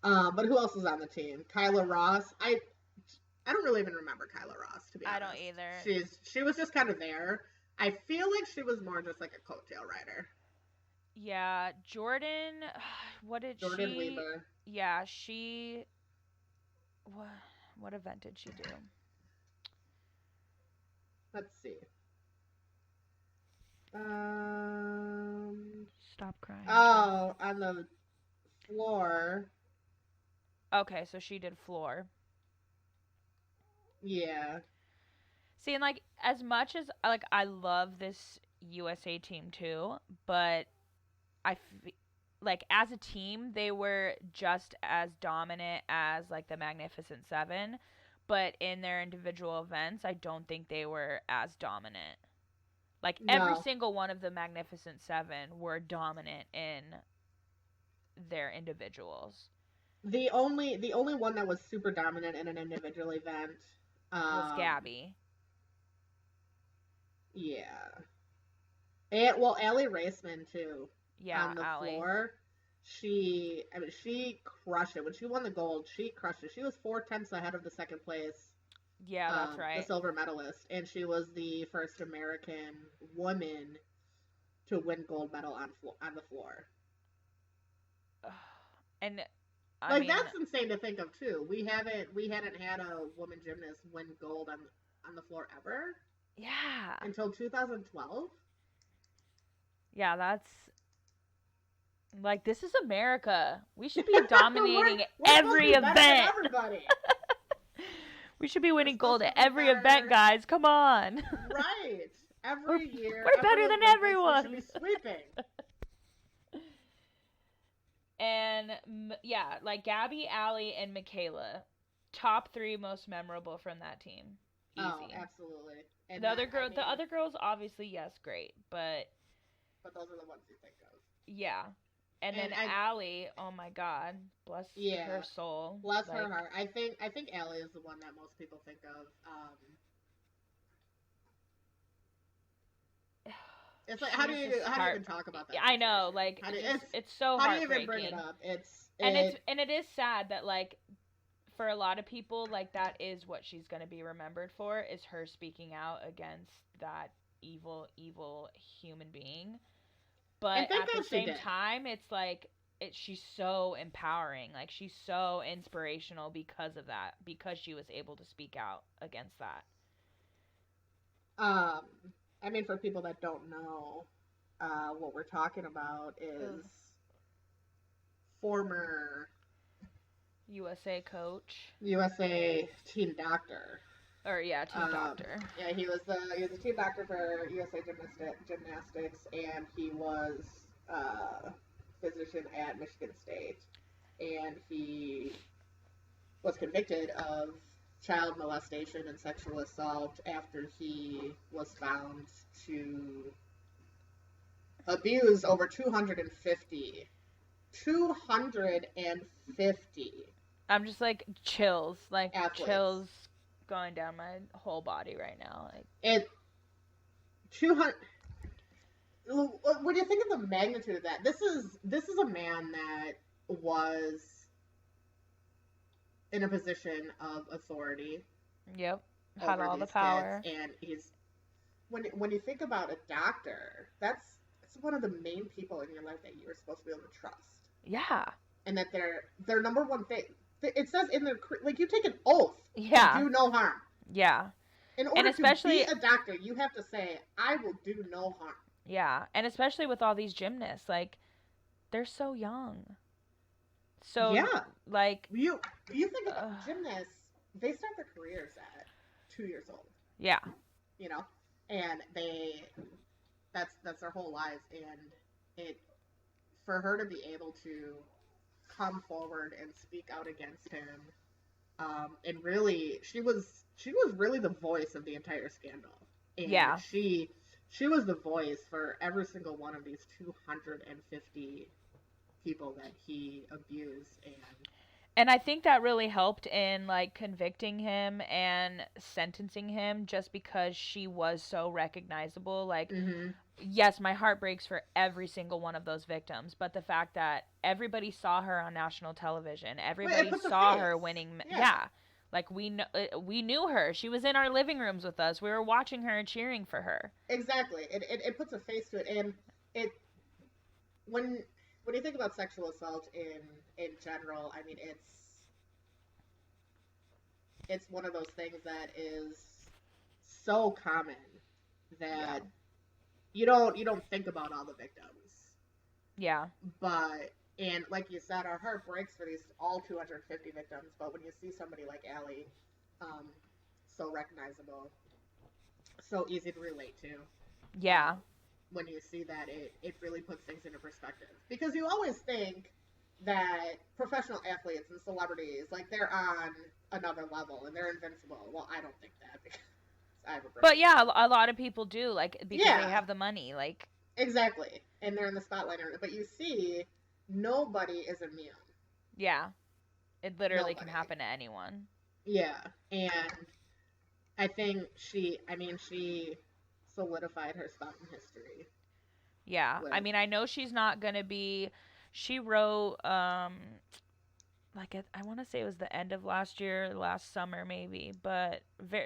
But who else is on the team? Kyla Ross. I I don't really even remember Kyla Ross, to be I don't honest. either. She was just kind of there. I feel like she was more just like a coattail rider. Yeah, Jordan, what did Jordan she? Weaver. Yeah, she. What? What event did she do? Let's see. Um. Stop crying, Jeff. Oh, on the floor. Okay, so she did floor. Yeah. See, and like as much as like I love this USA team too, but I like as a team they were just as dominant as like the Magnificent Seven, but in their individual events, I don't think they were as dominant. Like every No. single one of the Magnificent Seven were dominant in their individuals. The only one that was super dominant in an individual event. Was Um. Gabby. Yeah. And well, Allie Raceman too Yeah, on the Allie. floor. She crushed it when she won the gold. She crushed it. She was 4 tenths ahead of the second place, Yeah, that's the right. silver medalist, and she was the first American woman to win gold medal on the floor. And I Like mean, that's insane to think of too. We hadn't had a woman gymnast win gold on the floor ever yeah. until 2012. Yeah, that's like this is America. We should be dominating We're supposed to every be better than event. everybody. We should be We're winning supposed gold to at be every better. event, guys. Come on. Right. we're Every year, we're every better than Olympics, everyone. we should be sweeping. And yeah, like Gabby, Allie, and Michaela, top three most memorable from that team. Easy. Oh, absolutely. And The other girl, I mean, the other girls, obviously, yes, great, but those are the ones you think of. yeah. And then And I, Allie, oh my God, bless yeah, her soul. bless like, her heart. I think Allie is the one that most people think of. It's like how do you even talk about that? I know, situation? like How do, it's so how do you heartbreaking. even bring it up? And it is sad that like for a lot of people like that is what she's going to be remembered for is her speaking out against that evil human being. and But thank at the God she same did. time, it's like she's so empowering. Like she's so inspirational because of that, because she was able to speak out against that. Um, I mean, for people that don't know, what we're talking about is Ugh. former USA coach. USA team doctor. Or yeah, team doctor. Yeah, he was a team doctor for USA Gymnastics, and he was physician at Michigan State, and he was convicted of child molestation and sexual assault after he was found to abuse over 250 I'm just like chills, like athletes. chills going down my whole body right now. Like And 200. When you think of the magnitude of that, this is a man that was in a position of authority. Yep, had all the These power. kids, and he's when you think about a doctor, that's one of the main people in your life that you're supposed to be able to trust. Yeah. And that their number one thing, it says in their, like, you take an oath Yeah. to do no harm. Yeah. In order to be a doctor, you have to say, I will do no harm. Yeah, and especially with all these gymnasts, like they're so young. So yeah, like you think about gymnasts, they start their careers at 2 years old. Yeah. You know, and that's their whole lives, and it for her to be able to come forward and speak out against him, and really she was really the voice of the entire scandal. And yeah. She was the voice for every single one of these 250 people that he abused. And I think that really helped in like convicting him and sentencing him just because she was so recognizable. Like, yes, my heart breaks for every single one of those victims, but the fact that everybody saw her on national television, everybody saw her winning. Yeah. Like we knew her. She was in our living rooms with us. We were watching her and cheering for her. Exactly. It puts a face to it, and it when when you think about sexual assault in general, I mean it's one of those things that is so common Yeah. that you don't think about all the victims. Yeah. But and like you said, our heart breaks for these all 250 victims. But when you see somebody like Allie, um, so recognizable, so easy to relate to, Yeah. um, when you see that, it really puts things into perspective. Because you always think that professional athletes and celebrities, like they're on another level and they're invincible. Well, I don't think that because I have a brain. But yeah, a lot of people do, like, because they Yeah, have the money. Like, exactly. And they're in the spotlight. But you see, nobody is immune. yeah, it literally can Nobody. happen to anyone. Yeah. And I think she solidified her spot in history Yeah. I with. mean, I know she's not going to be. She wrote, like, I want to say it was the end of last year, last summer maybe, but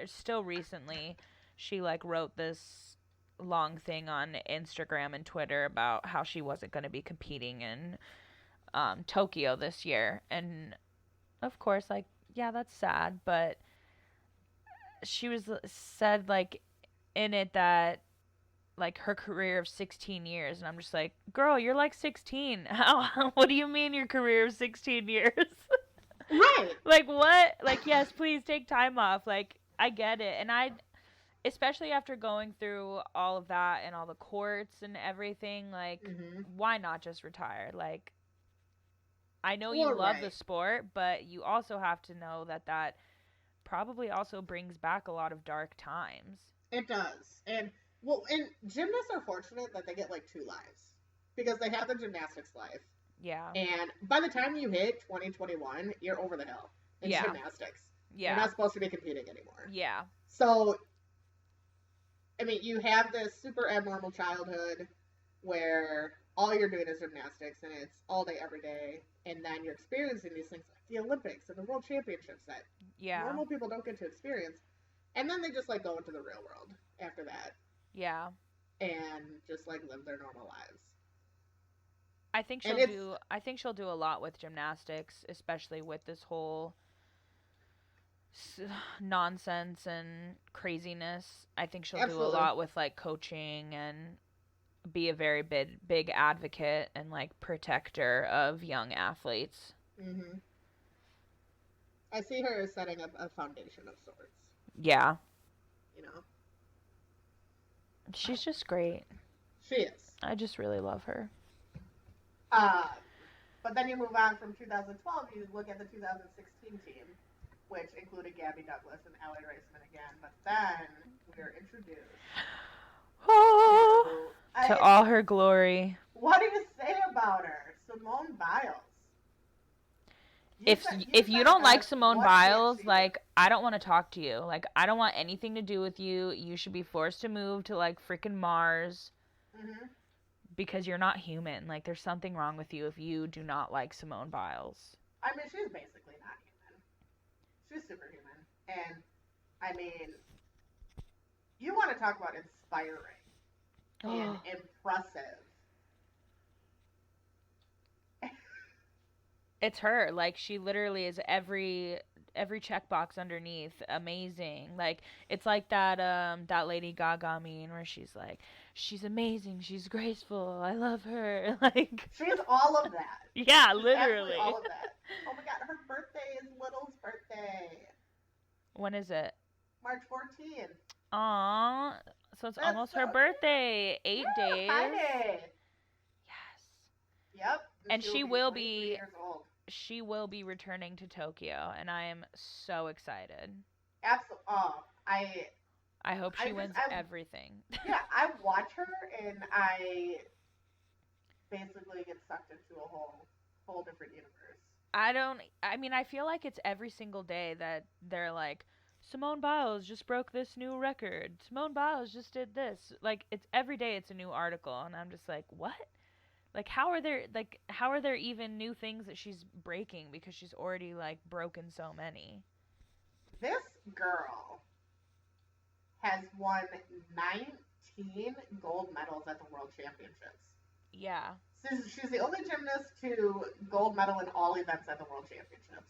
still recently, she, like, wrote this long thing on Instagram and Twitter about how she wasn't going to be competing in Tokyo this year. And of course, like, yeah, that's sad, but she was said, like, in it that like her career of 16 years, and I'm just like, girl, you're like 16. How what do you mean your career of 16 years? Right. Like, what? Like, yes, please take time off. Like, I get it. And I, especially after going through all of that and all the courts and everything, like, Hmm. why not just retire? Like, I know you Well, love the right. sport, but you also have to know that that probably also brings back a lot of dark times. It does. And gymnasts are fortunate that they get like two lives because they have the gymnastics life. Yeah. And by the time you hit 2021, you're over the hill in Yeah. gymnastics. You're Yeah. not supposed to be competing anymore. Yeah. So, I mean, you have this super abnormal childhood where all you're doing is gymnastics and it's all day, every day. And then you're experiencing these things like the Olympics and the World Championships that Yeah. normal people don't get to experience. And then they just like go into the real world after that Yeah. and just like live their normal lives. And I think she'll do a lot with gymnastics, especially with this whole nonsense and craziness. I think she'll do a absolutely. lot with like coaching and be a very big advocate and like protector of young athletes. Hmm. I see her as setting up a foundation of sorts. Yeah. You know, She's just great. she is. I just really love her. Um, but then you move on from 2012. You look at the 2016 team, which included Gabby Douglas and Allie Raceman again. But then we are introduced Oh, to to all her glory. what do you say about her, Simone Biles? You If you said it don't like best. Simone What can Biles, she do? like I don't want to talk to you. Like I don't want anything to do with you. You should be forced to move to like freaking Mars Hmm. because you're not human. Like there's something wrong with you if you do not like Simone Biles. I mean, she's basically not human. She's superhuman, and I mean, you want to talk about inspiring and Oh, impressive. it's her. Like she literally is every checkbox underneath amazing. Like it's like that Lady Gaga meme where she's like she's amazing, she's graceful, I love her. Like She's all of that. yeah, She's absolutely literally. all of that. Oh my god, her birthday is Little's birthday. When is it? March 14th. Aw, so it's That's almost so her cute. birthday. 8 days. Tiny. Yes. Yep. And And she will be 23 years old. she will be returning to Tokyo, and I am so excited. Absolutely. Oh, I hope I she just, wins I, everything. yeah, I watch her and I basically get sucked into a whole different universe. I don't. I mean, I feel like it's every single day that they're like, Simone Biles just broke this new record. Simone Biles just did this. Like it's every day it's a new article, and I'm just like, what? Like how are there even new things that she's breaking because she's already like broken so many? This girl has won 19 gold medals at the World Championships. Yeah. She's the only gymnast to gold medal in all events at the World Championships.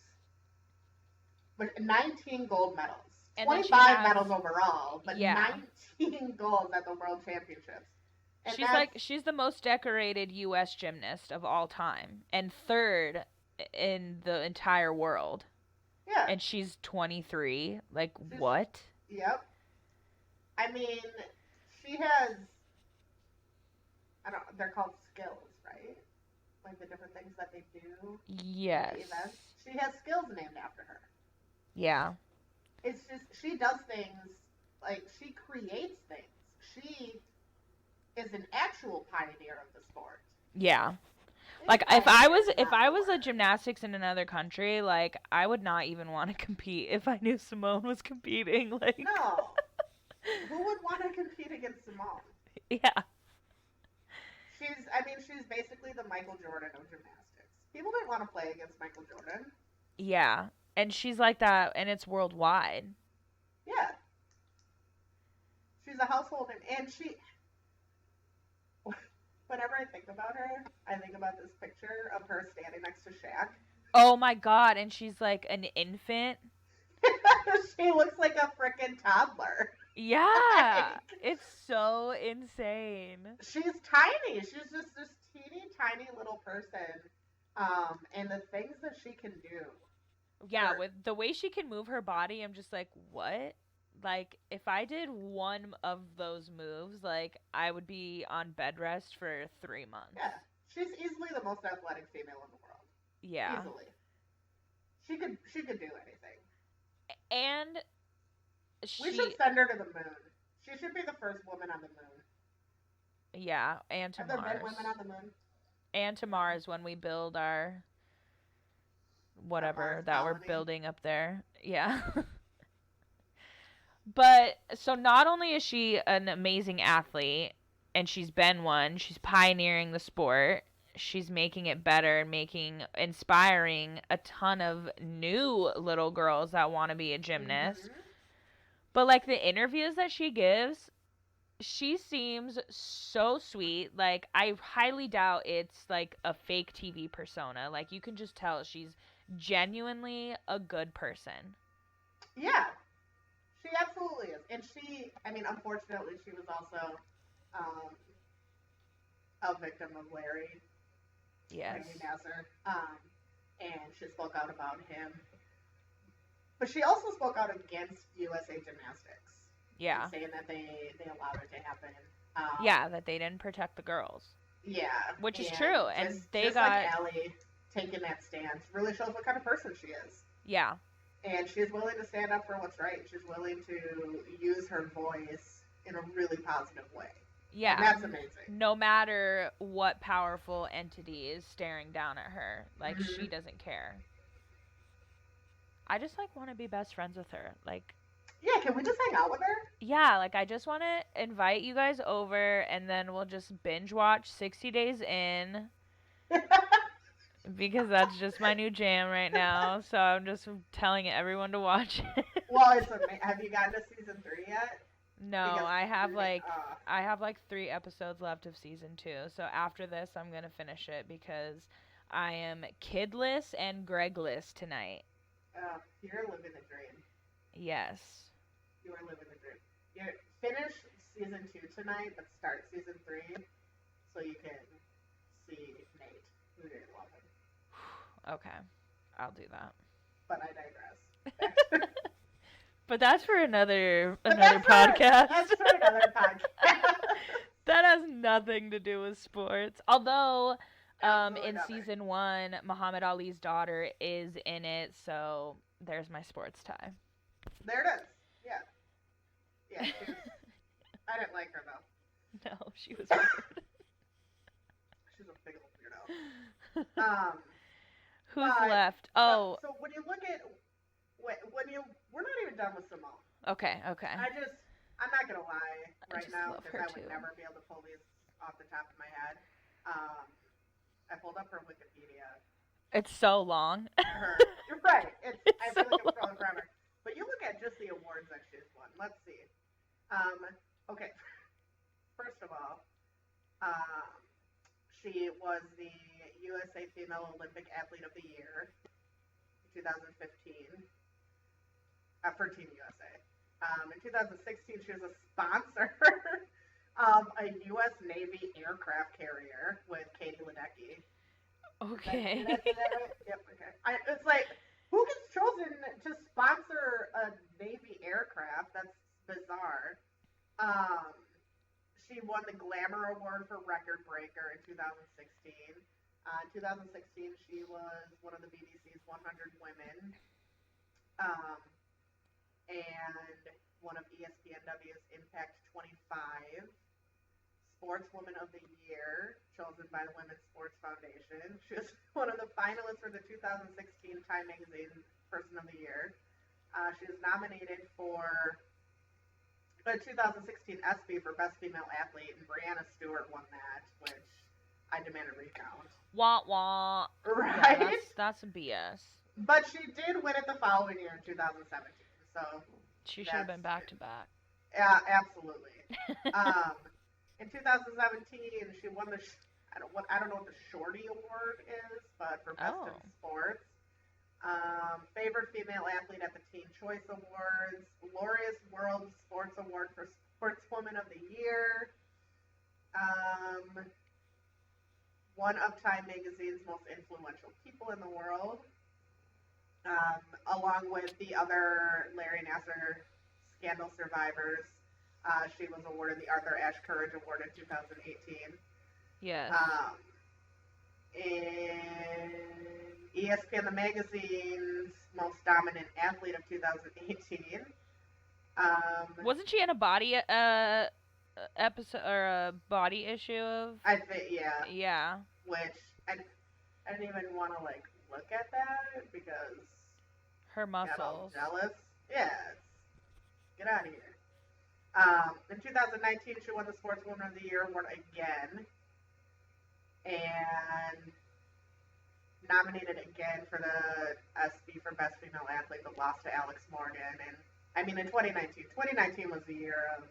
But 19 gold medals. And then she 25 has, medals overall, but yeah. 19 golds at the World Championships. And She's the most decorated US gymnast of all time and third in the entire world. yeah. And she's 23. Like She's, what? yep. I mean, she has, I don't, they're called skills, right? Like the different things that they do. Yes. In the events. She has skills named after her. Yeah. It's just, she does things, like, she creates things. She is an actual pioneer of the sport. Yeah. It's Like if I was a sport. gymnastics in another country, like I would not even want to compete if I knew Simone was competing. Like No. Who would want to compete against Simone? yeah. She's basically the Michael Jordan of gymnastics. People didn't want to play against Michael Jordan. Yeah. And she's like that and it's worldwide. Yeah. She's a household and she whenever I think about her, I think about this picture of her standing next to Shaq. Oh my god, and she's like an infant. She looks like a freaking toddler. Yeah. It's so insane. She's tiny. She's just this teeny tiny little person. And the things that she can do. Yeah, with the way she can move her body, I'm just like, what? Like, if I did one of those moves, like, I would be on bed rest for 3 months. Yeah. She's easily the most athletic female in the world. Yeah. Easily. She could do anything. And we should send her to the moon. She should be the first woman on the moon. Yeah, and to Have Mars. there been women on the moon? And to Mars when we build our whatever that colony. we're building up there. Yeah. But so not only is she an amazing athlete and she's been one, she's pioneering the sport. She's making it better and inspiring a ton of new little girls that want to be a gymnast. Mm-hmm. But like the interviews that she gives, she seems so sweet. Like I highly doubt it's like a fake TV persona. Like you can just tell she's genuinely a good person. Yeah. She absolutely is. And unfortunately, she was also a victim of Larry. Yes. Nasser. And she spoke out about him. But she also spoke out against USA Gymnastics. Yeah. Saying that they allowed it to happen. Yeah, that they didn't protect the girls. Yeah. Which is true. And they just got. like Allie taking that stance really shows what kind of person she is. Yeah. And she's willing to stand up for what's right. She's willing to use her voice in a really positive way. Yeah. And that's amazing. No matter what powerful entity is staring down at her. Like, Mm-hmm. she doesn't care. I just, like, want to be best friends with her. Like... Yeah, can we just hang out with her? Yeah, like, I just want to invite you guys over, and then we'll just binge watch 60 Days In. Because that's just my new jam right now. So I'm just telling everyone to watch it. Well, have you gotten to season 3 yet? No, Because I have like 3 episodes left of season 2. So after this, I'm gonna finish it because I am kidless and Gregless tonight. You're living the dream. Yes. You are living the dream. You finish season 2 tonight, but start season 3 so you can see Nate, who you're loving. Okay, I'll do that. But I digress. But that's for another podcast. That's for another podcast. That has nothing to do with sports. Although, in nothing. season 1, Muhammad Ali's daughter is in it, so there's my sports tie. There it is. Yeah. Yeah. I didn't like her though. No, she was weird. She's a big old weirdo. Who's left? Oh. So when you look at we're not even done with Simone. Okay. I'm not gonna lie right now because I would too. never be able to pull these off the top of my head. I pulled up her Wikipedia. It's so long. You're right. I feel like I'm scrolling forever. But you look at just the awards that she's won. Let's see. Um, okay, first of all, um, she was the USA Female Olympic Athlete of the Year in 2015 for Team USA. In 2016, she was a sponsor of a U.S. Navy aircraft carrier with Katie Ledecky. Okay. Did I say that right? Yep. Okay. It's like, who gets chosen to sponsor a Navy aircraft? That's bizarre. Um, she won the Glamour Award for Record Breaker in 2016. In 2016, she was one of the BBC's 100 Women, um, and one of ESPNW's Impact 25. Sportswoman of the Year, chosen by the Women's Sports Foundation. She was one of the finalists for the 2016 Time Magazine Person of the Year. She was nominated for the 2016 ESPY for Best Female Athlete, and Brianna Stewart won that, which I demand a recount. Wah wah. Right? Yeah, that's a BS. But she did win it the following year in 2017, so she should have been back to back. Yeah, absolutely. In 2017, she won the I don't know what the Shorty Award is, but for Best in Sports. Favored Female Athlete at the Teen Choice Awards, Laureus World Sports Award for Sportswoman of the Year, one of Time Magazine's most influential people in the world, along with the other Larry Nassar scandal survivors. She was awarded the Arthur Ashe Courage Award in 2018. Yes. In ESPN, the magazine's most dominant athlete of 2018. Wasn't she in a body episode or a body issue of? I think, yeah. Yeah. Which I didn't even want to look at that because her muscles. Got all jealous. Yeah. Get out of here. In 2019, she won the Sportswoman of the Year award again, and nominated again for the ESPY for Best Female Athlete, but lost to Alex Morgan. And I mean, in 2019 was the year of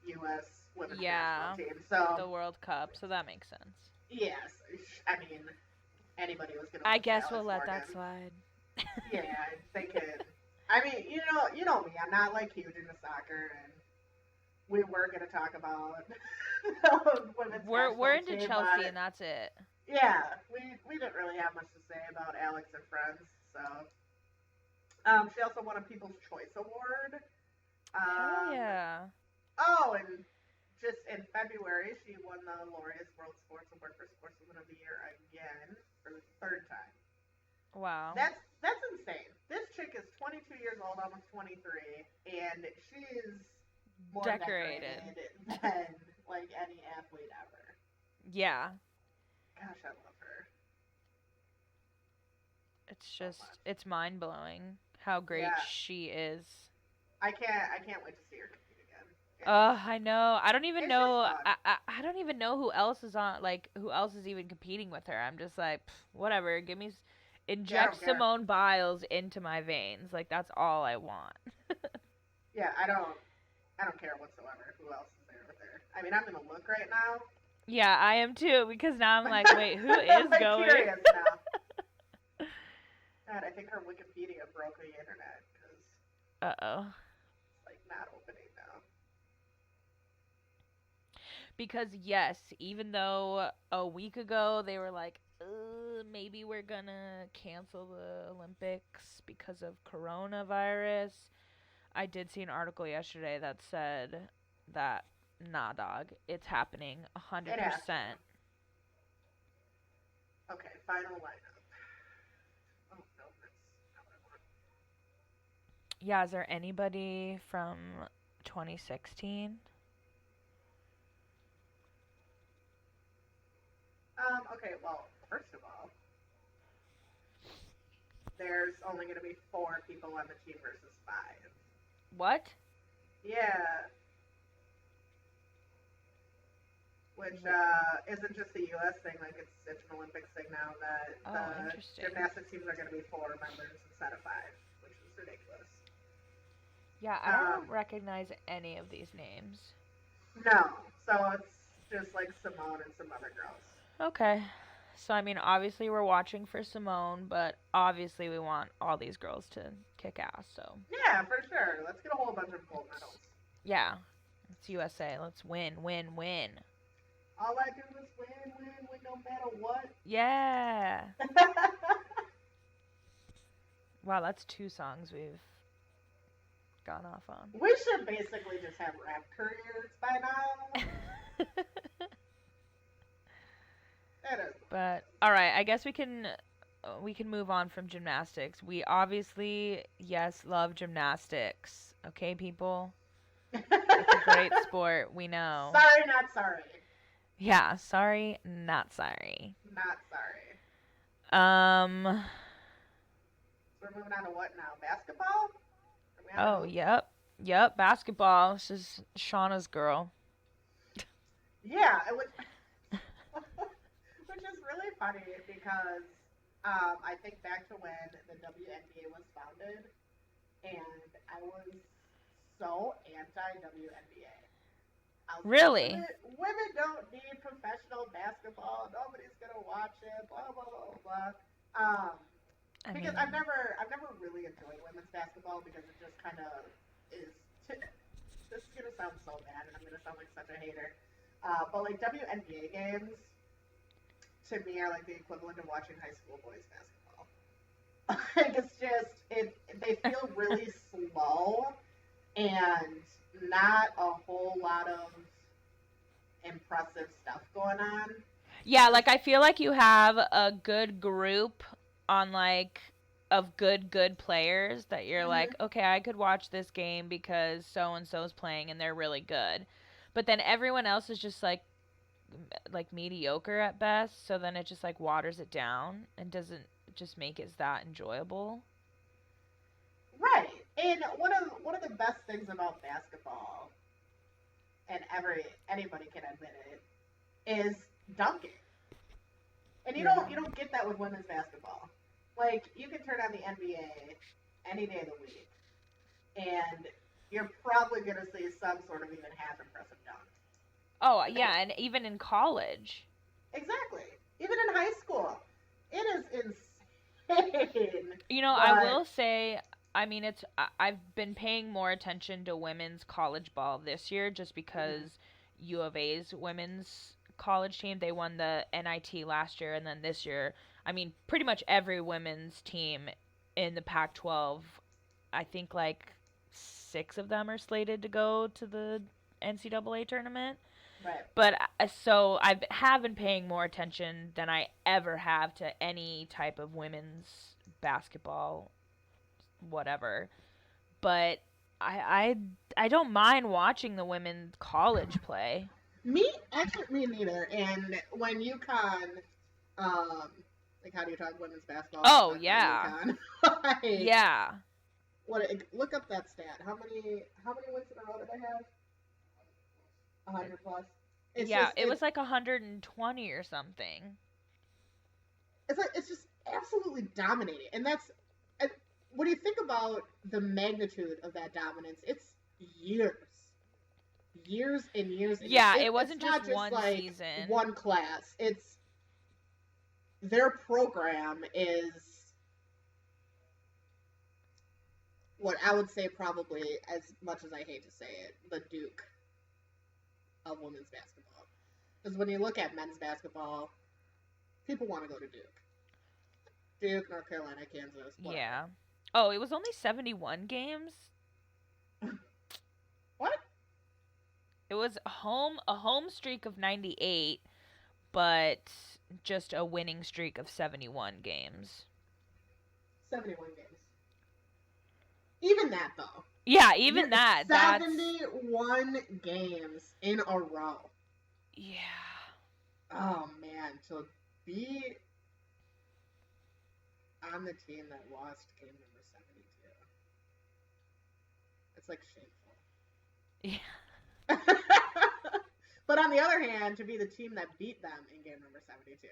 U.S. women's national team, so the World Cup. So that makes sense. Yes, I mean, anybody was gonna. I guess we'll let that slide. Yeah, they could. I mean, you know me. I'm not huge into soccer, and we were gonna talk about women's. We're into team, Chelsea, and that's it. Yeah, we didn't really have much to say about Alex and friends. So, she also won a People's Choice Award. Hell yeah. Oh, and just in February, she won the Laureus World Sports Award for Sportswoman of the Year again for the third time. Wow. That's insane. This chick is 22 years old, almost 23, and she's more decorated than any athlete ever. Yeah. Gosh, I love her. It's just it's mind blowing how great she is. I can't wait to see her compete again. I know. I don't even know. I don't even know who else is on. Who else is even competing with her? I'm just like, whatever. Give me. Inject Simone Biles into my veins. That's all I want. Yeah, I don't care whatsoever who else is there with her. I mean, I'm gonna look right now. Yeah, I am too, because now I'm like, wait, who is going? Curious now. God, I think her Wikipedia broke the internet because. It's not opening now. Because yes, even though a week ago they were like, maybe we're gonna cancel the Olympics because of coronavirus. I did see an article yesterday that said that, nah, dog, it's happening 100%. Okay, final lineup. Oh, no, that's not what I want. Yeah, is there anybody from 2016? Okay, well, first of all, there's only going to be 4 people on the team versus 5. What? Yeah. Which isn't just the U.S. thing, it's an Olympics thing now that the gymnastics teams are going to be 4 members instead of 5, which is ridiculous. Yeah, I Um, don't recognize any of these names. no, so it's just like Simone and some other girls. Okay. So, I mean, obviously we're watching for Simone, but obviously we want all these girls to kick ass, so. Yeah, for sure. Let's get a whole bunch of gold medals. Yeah. It's USA. Let's win, win, win. All I do is win, win, win, no matter what. Yeah. Wow, that's 2 songs we've gone off on. We should basically just have rap careers by now. That is But all right, I guess we can move on from gymnastics. We obviously yes, love gymnastics. Okay, people? It's a great sport, we know. sorry, not sorry. Yeah, sorry, not sorry. Not sorry. Um So we're moving on to what now? Basketball? oh, yep. Yep, basketball. This is Shauna's girl. Yeah, it was, which is really funny because I think back to when the WNBA was founded, and I was so anti WNBA. I was Really? like, women don't need professional basketball. Nobody's gonna watch it. Blah blah blah blah. I Because mean, I've never really enjoyed women's basketball because it just kind of is. This is gonna sound so bad, and I'm gonna sound like such a hater. But like WNBA games to me are like the equivalent of watching high school boys basketball. Like it's just they feel really slow and not a whole lot of impressive stuff going on. yeah, like I feel like you have a good group on like of good players that you're Mm-hmm. like, okay, I could watch this game because so and so's playing and they're really good. But then everyone else is just like mediocre at best, so then it just like waters it down and doesn't just make it that enjoyable. Right. And one of the best things about basketball, and anybody can admit it, is dunking. And Yeah. you don't get that with women's basketball. Like you can turn on the NBA any day of the week, and you're probably gonna see some sort of even half impressive dunk. Oh, Like, yeah, and even in college. exactly. Even in high school, it is insane. You know, I But will say, I mean, I've been paying more attention to women's college ball this year just mhm, because U of A's women's college team, they won the NIT last year, and then this year, I mean, pretty much every women's team in the Pac-12, I think like 6 of them are slated to go to the NCAA tournament. right. But so I have been paying more attention than I ever have to any type of women's basketball, whatever. But I don't mind watching the women's college play. Me neither. And when UConn, um, like how do you talk women's basketball? You Oh talk yeah, about UConn. Like, yeah, what? Look up that stat. How many wins in a row did they have? 100 plus. It's yeah. just It was like 120 or something. it's like it's just absolutely dominating, and that's and when you think about the magnitude of that dominance, it's years, years and years and years. Yeah, it It's wasn't not just just one like season. one class. It's their program is what I would say probably as much as I hate to say it, the Duke of women's basketball. Because when you look at men's basketball, people want to go to Duke. Duke, North Carolina, Kansas, whatever. Yeah. Oh, it was only 71 games. What? It was a home streak of 98, but just a winning streak of 71 games. 71 games. Even that, though. Yeah, You're even that's 71 games in a row. yeah. Oh, man. To be on the team that lost game number 72. It's like Yeah. shameful. But on the other hand, to be the team that beat them in game number 72.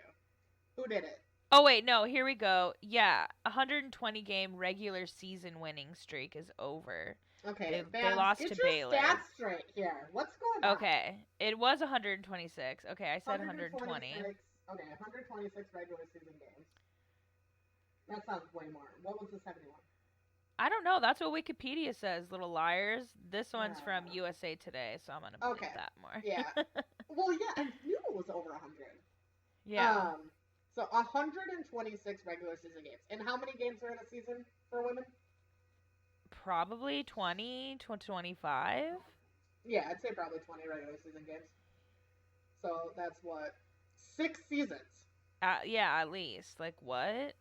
Who did it? Oh wait, no, here we go. Yeah, 120 game regular season winning streak is over. Okay, They Babs, lost get to your Baylor. stats straight here. What's going on? Okay, it was 126. Okay, I said 120. 126. Okay, 126 regular season games. That sounds way more. What was the 71? I don't know. That's what Wikipedia says, little liars. This one's from Uh, USA Today, so I'm gonna believe okay. that more. Yeah. Well, yeah, I knew it was over 100. Yeah, Um, so 126 regular season games. And how many games are in a season for women? probably 20 to 25. Yeah, I'd say probably 20 regular season games. So that's what? 6 seasons. Yeah, at least. Like what?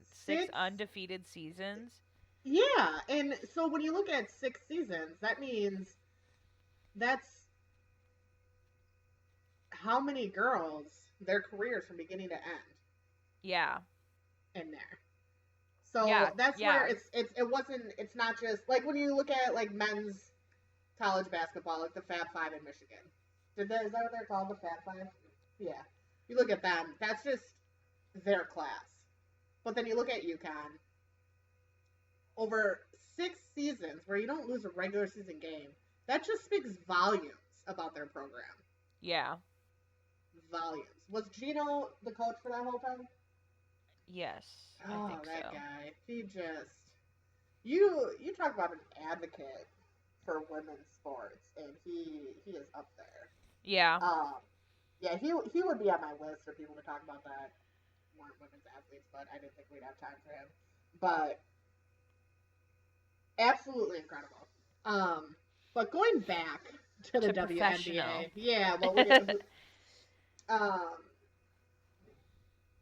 Six Six. undefeated seasons. Yeah, and so when you look at 6 seasons, that means that's how many girls their careers from beginning to end Yeah. in there. Yeah. So that's where Yeah. it's not just like when you look at like men's college basketball, like the Fab Five in Michigan. Is that what they're called, the Fab Five? Yeah. You look at them, that's just their class. But then you look at UConn, over 6 seasons where you don't lose a regular season game, that just speaks volumes about their program. Yeah. Volumes. Was Gino the coach for that whole time? Yes, I Oh, think that so. guy. He just you talk about an advocate for women's sports, and he is up there. Yeah. Um, yeah, he would be on my list for people to talk about that weren't women's athletes, but I didn't think we'd have time for him. But absolutely incredible. But going back to the To professional. WNBA, yeah, um,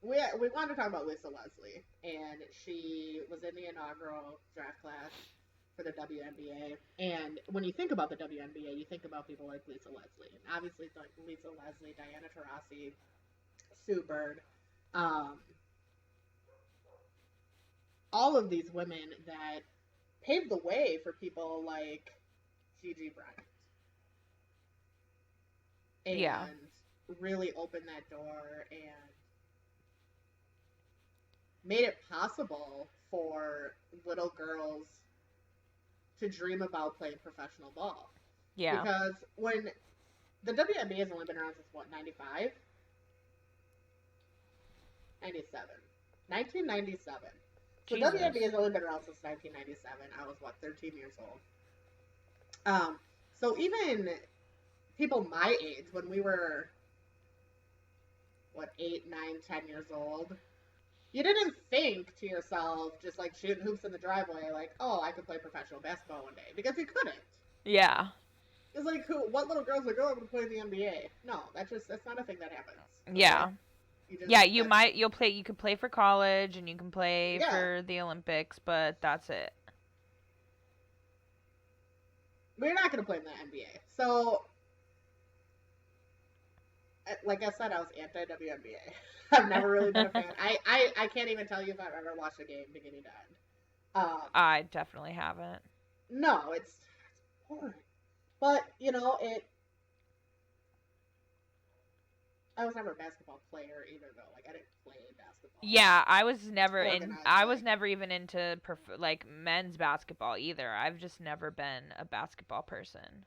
we wanted to talk about Lisa Leslie, and she was in the inaugural draft class for the WNBA. And when you think about the WNBA, you think about people like Lisa Leslie, and obviously it's like Lisa Leslie, Diana Taurasi, Sue Bird, um, all of these women that paved the way for people like Gigi Bryant Yeah. and really opened that door and made it possible for little girls to dream about playing professional ball. Yeah. Because when the WNBA has only been around since what, 95? 97. 1997. So WNBA Jesus. has only been around since 1997. I was what, 13 years old. So even people my age, when we were what, 8, 9, 10 years old, you didn't think to yourself, just like shooting hoops in the driveway, like, oh, I could play professional basketball one day, because you couldn't. Yeah. It's like, what little girls are going to play in the NBA? No, that's not a thing that happens. Okay, Yeah. you just Yeah, that's you can play for college and you can play yeah. for the Olympics, but that's it. We're not going to play in the NBA. So, like I said, I was anti WNBA. I've never really been a fan. I can't even tell you if I've ever watched a game beginning to end. I definitely haven't. No, it's boring. But it. I was never a basketball player either, though. Like I didn't play basketball Yeah, I was never in I was organized. never even into like men's basketball either. I've just never been a basketball person.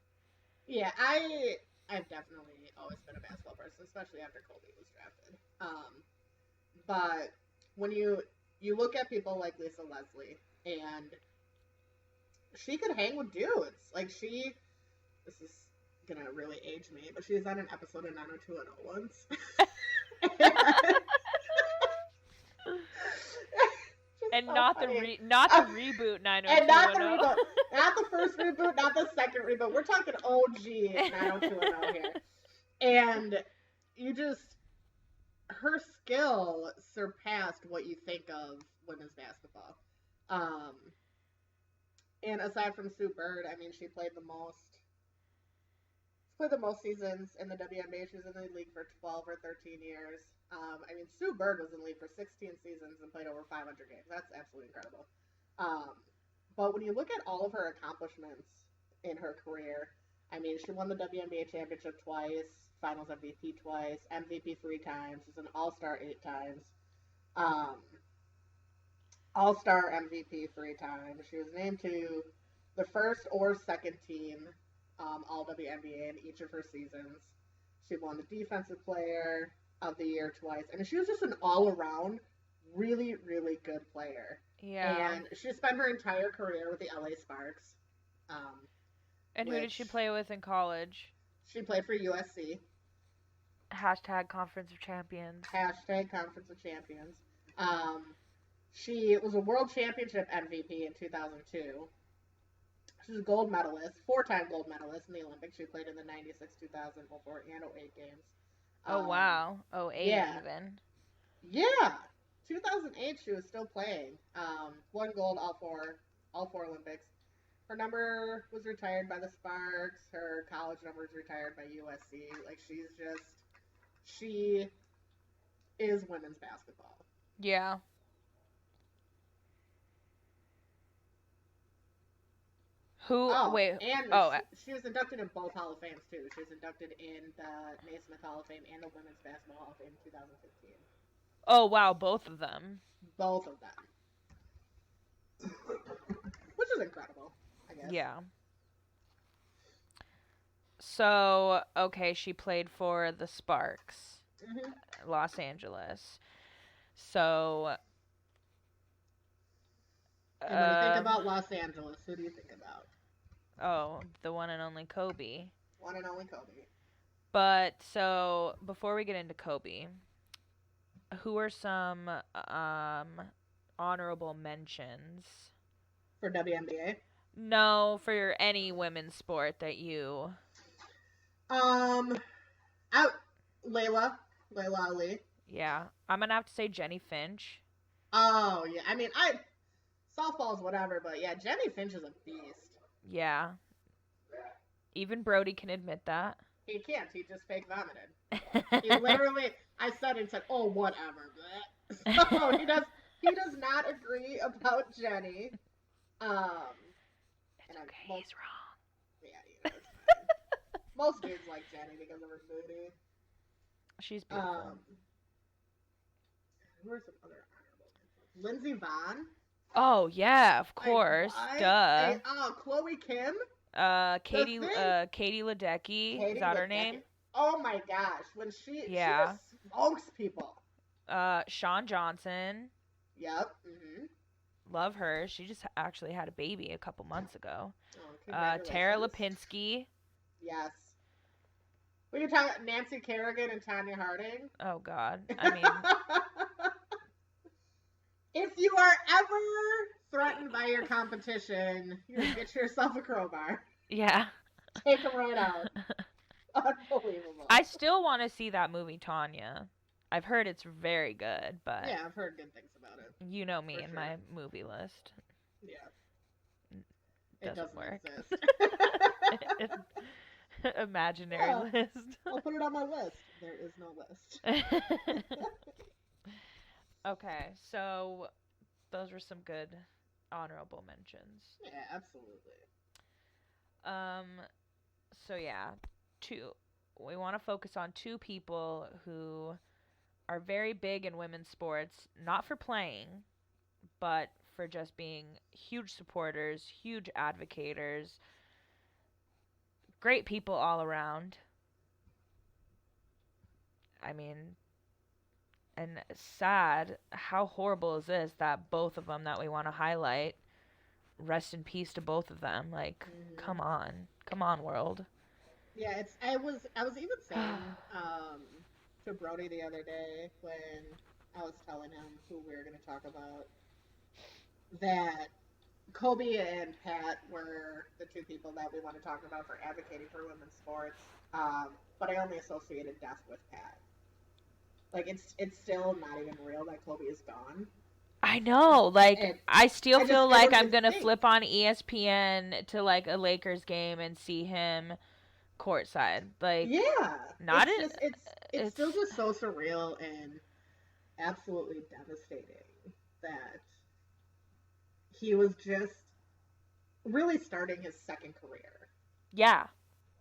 Yeah, I've definitely always been a basketball person, especially after Kobe was drafted. But when you look at people like Lisa Leslie, and she could hang with dudes. Like this is gonna really age me, but she was on an episode of 90210 once. Just And so not funny. not the reboot And not the 90210. reboot, not the first reboot, not the second reboot. We're talking OG 90210 here. And you just her skill surpassed what you think of women's basketball. Um, and aside from Sue Bird, I mean, she played the most. She played the most seasons in the WNBA. She was in the league for 12 or 13 years. I mean, Sue Bird was in the league for 16 seasons and played over 500 games. That's absolutely incredible. Um, but when you look at all of her accomplishments in her career, I mean, she won the WNBA championship twice, Finals MVP twice, MVP 3 times. She's an All Star 8 times, um, All Star MVP 3 times. She was named to the first or second team All WNBA in each of her seasons. She won the Defensive Player of the Year twice, and she was just an all around really, really good player. Yeah. And she spent her entire career with the LA Sparks, um, And who did she which play with in college? she played for USC. Hashtag Conference of Champions. Hashtag Conference of Champions. Um, she was a World Championship MVP in 2002. She's a gold medalist, four-time gold medalist in the Olympics. She played in the 96, 2000, 04, and 08 games. Oh Um, wow. Oh eight yeah, even. yeah. 2008, she was still playing. Won gold all four Olympics. Her number was retired by the Sparks. Her college number was retired by USC. Like she is women's basketball. Yeah. Who? Oh, Wait. and Oh. she was inducted in both Hall of Fames too. She was inducted in the Naismith Hall of Fame and the Women's Basketball Hall of Fame in 2015. Oh wow. Both of them. Both of them, which is incredible, I guess. Yeah. So okay, she played for the Sparks, Hmm. Los Angeles. So And when you think um. about Los Angeles, who do you think about? Oh, the one and only Kobe. One and only Kobe. But so before we get into Kobe, who are some honorable mentions? For WNBA. No, for any women's sport that you. Um, out Layla Ali. Yeah, I'm gonna have to say Jenny Finch. Oh yeah, I mean softball's whatever, but yeah, Jenny Finch is a beast. Yeah, even Brody can admit that. He can't. He just fake vomited. He literally, I said and said, "Oh, whatever." So he does not agree about Jenny. Um, It's and okay, most, he's wrong. yeah, you know, it's fine. Most dudes like Jenny because of her booty. She's beautiful. Who are some other honorable mentions? Lindsey Vonn. Oh yeah, of Like course, what? duh. Oh, Chloe Kim. The Katie, thing, Katie Ledecky, is Katie that her Ledecky. name? Oh my gosh, when she Yeah. just smokes people. Sean Johnson, Yep. Hmm. love her. She just actually had a baby a couple months ago. Oh, Tara congratulations. Lipinski. Yes. We can talk Nancy Kerrigan and Tanya Harding. Oh God, I mean, If you are ever threatened by your competition, you get yourself a crowbar. yeah. Take them right out. Unbelievable. I still want to see that movie Tanya. I've heard it's very good, but Yeah, I've heard good things about it. you know me For and sure. my movie list. Yeah. It Doesn't doesn't work. exist. Imaginary Yeah. list. I'll put it on my list. There is no list. Okay, so those were some good honorable mentions. Yeah, absolutely. Um, so yeah, two. We want to focus on two people who are very big in women's sports, not for playing, but for just being huge supporters, huge advocators, great people all around. I mean, and sad, how horrible is this that both of them that we want to highlight, rest in peace to both of them. Like, Hmm. come on. Come on, world. Yeah, I was even saying to Brody the other day when I was telling him who we were going to talk about that Kobe and Pat were the two people that we want to talk about for advocating for women's sports. But I only associated death with Pat. Like it's still not even real that Kobe is gone. I know, like And I still feel I like don't I'm even gonna think. flip on ESPN to like a Lakers game and see him courtside. Like Yeah, not it. it's It's still just so surreal and absolutely devastating that he was just really starting his second career. yeah,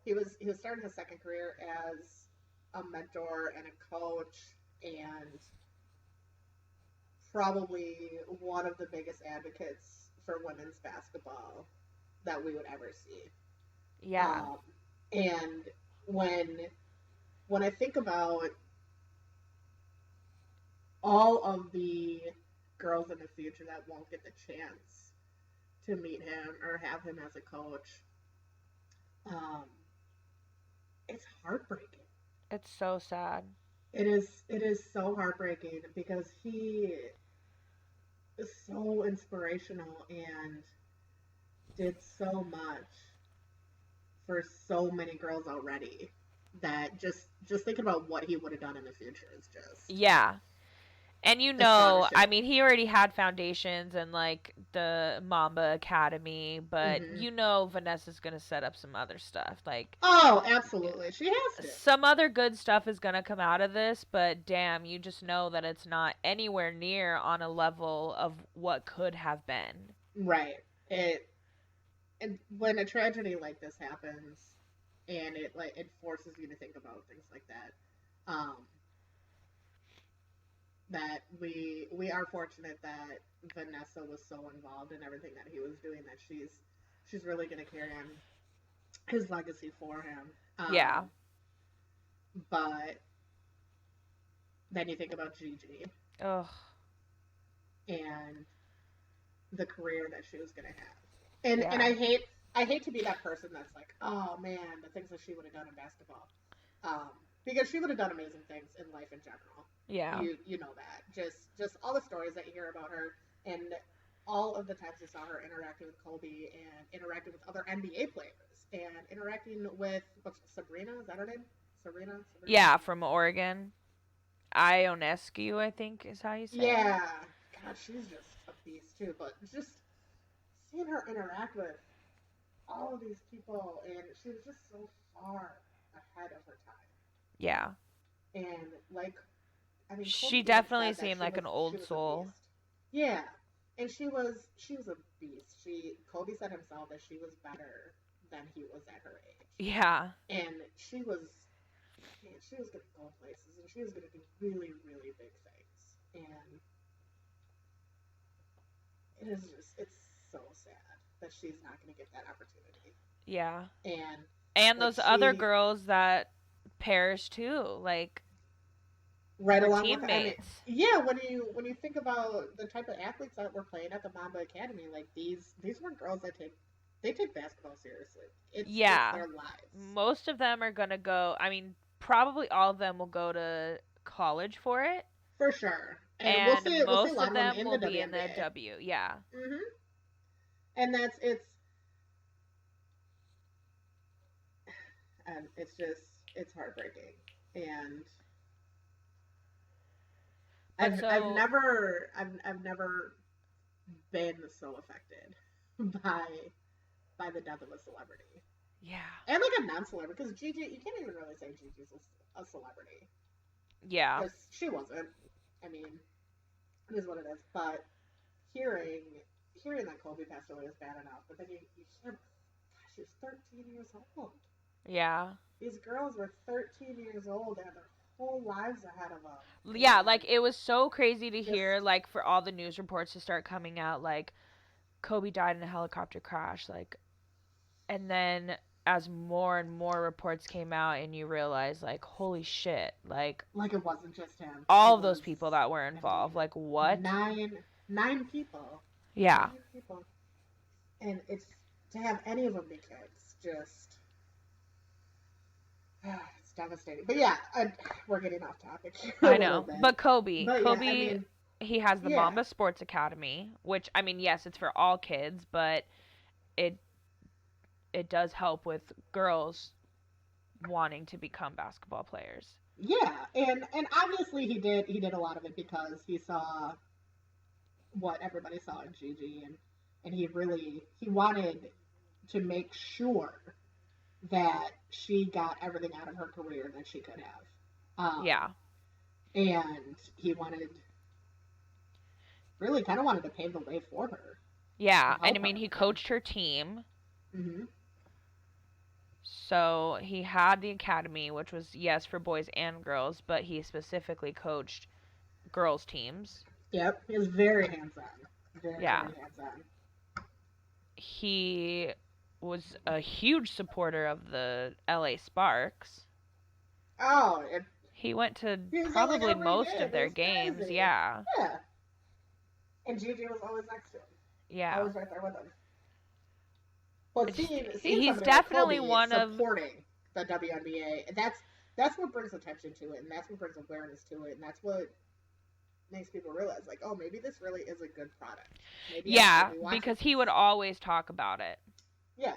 He was starting his second career as a mentor and a coach and probably one of the biggest advocates for women's basketball that we would ever see. Yeah. Um, and when when I think about all of the girls in the future that won't get the chance to meet him or have him as a coach, um, it's heartbreaking. It's so sad. It is so heartbreaking because he is so inspirational and did so much for so many girls already that just thinking about what he would have done in the future is just Yeah. And I astonishing. mean, he already had foundations and like the Mamba Academy, but Hmm. Vanessa's gonna set up some other stuff. Like Oh, absolutely. She has to. some other good stuff is gonna come out of this, but damn, you just know that it's not anywhere near on a level of what could have been. Right. It and when a tragedy like this happens and it forces you to think about things like that. That we are fortunate that Vanessa was so involved in everything that he was doing that she's really going to carry on his legacy for him. Yeah. But then you think about Gigi Ugh. and the career that she was going to have, and Yeah. I hate to be that person that's like, oh man, the things that she would have done in basketball, um, because she would have done amazing things in life in general. Yeah. You know that just all the stories that you hear about her and all of the times you saw her interacting with Kobe and interacting with other NBA players and interacting with what's Sabrina, is that her name? Sabrina. Yeah, from Oregon. Ionescu, I think is how you say it. Yeah, God, she's just a beast too. But just seeing her interact with all of these people, and she was just so far ahead of her time. Yeah. And like, I mean, Kobe She even definitely said that seemed like an she old was a soul. beast. Yeah, and she was a beast. Kobe said himself that she was better than he was at her age, Yeah. and she was man, she was gonna go places, and she was gonna do really really big things, and it's so sad that she's not gonna get that opportunity, Yeah. and And like those other she girls that perished too, like right her along with I mean teammates. yeah when you think about the type of athletes that were playing at the Mamba Academy, like these were girls that take basketball seriously. It's Yeah. their lives. Most of them are going to go, I mean, probably all of them will go to college for it, For sure. And and we'll see a most lot of of them them in will the be in the WNBA. W. Yeah. Mhm. And that's it's just it's heartbreaking. And But so, I've never been so affected by by the death of a celebrity. yeah. And like a non-celebrity because Gigi, you can't even really say Gigi's a celebrity Yeah. because she wasn't. I mean, it is what it is. But hearing hearing that Kobe passed away is bad enough, but then you hear, gosh, she was 13 years old. Yeah. These girls were 13 years old and had their whole lives ahead of them, Yeah, and like it was so crazy to just hear, like for all the news reports to start coming out, like Kobe died in a helicopter crash, like, and then as more and more reports came out, and you realize, like, holy shit, like like it wasn't just him. all It of those was, people that were I mean, involved, like what? nine people, Yeah. 9 people, and it's to have any of them be kids, just it's devastating. But yeah, we're getting off topic here a I little know. bit. But Kobe, But yeah, I Kobe, mean, he has the yeah, Mamba Sports Academy, which I mean, yes, it's for all kids, but it it does help with girls wanting to become basketball players. yeah, and obviously he did a lot of it because he saw what everybody saw in Gigi, and he wanted to make sure that she got everything out of her career that she could have. Yeah. And he wanted, really kind of wanted to pave the way for her to Yeah, and I help mean, her. he And coached her team. hmm So he had the academy, which was, yes, for boys and girls, but he specifically coached girls' teams. yep, he was very hands on, very Yeah. hands on. He was a huge supporter of the LA Sparks. Oh, He went to he was at like probably every most game. of It their was games. crazy. Yeah. Yeah. And Gigi was always next to him. Yeah. Always right there with him. But seeing He's somebody like definitely Kobe one of supporting the WNBA, that's what brings attention to it, and that's what brings awareness to it, and that's what makes people realize, like, oh, maybe this really is a good product. Maybe I should yeah, be watching because he would this. always talk about it. Yeah.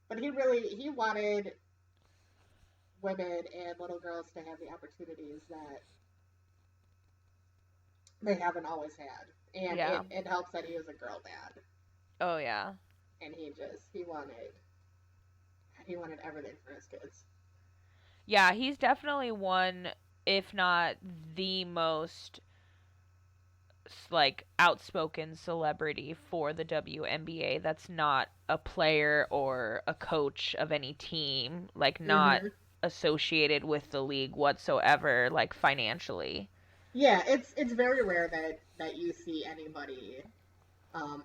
But he wanted women and little girls to have the opportunities that they haven't always had. And Yeah. it helps that he was a girl dad. Oh yeah. And he wanted everything for his kids. Yeah, he's definitely one, if not the most like outspoken celebrity for the WNBA that's not a player or a coach of any team, like not Mm-hmm. associated with the league whatsoever, like financially. Yeah, it's very rare that you see anybody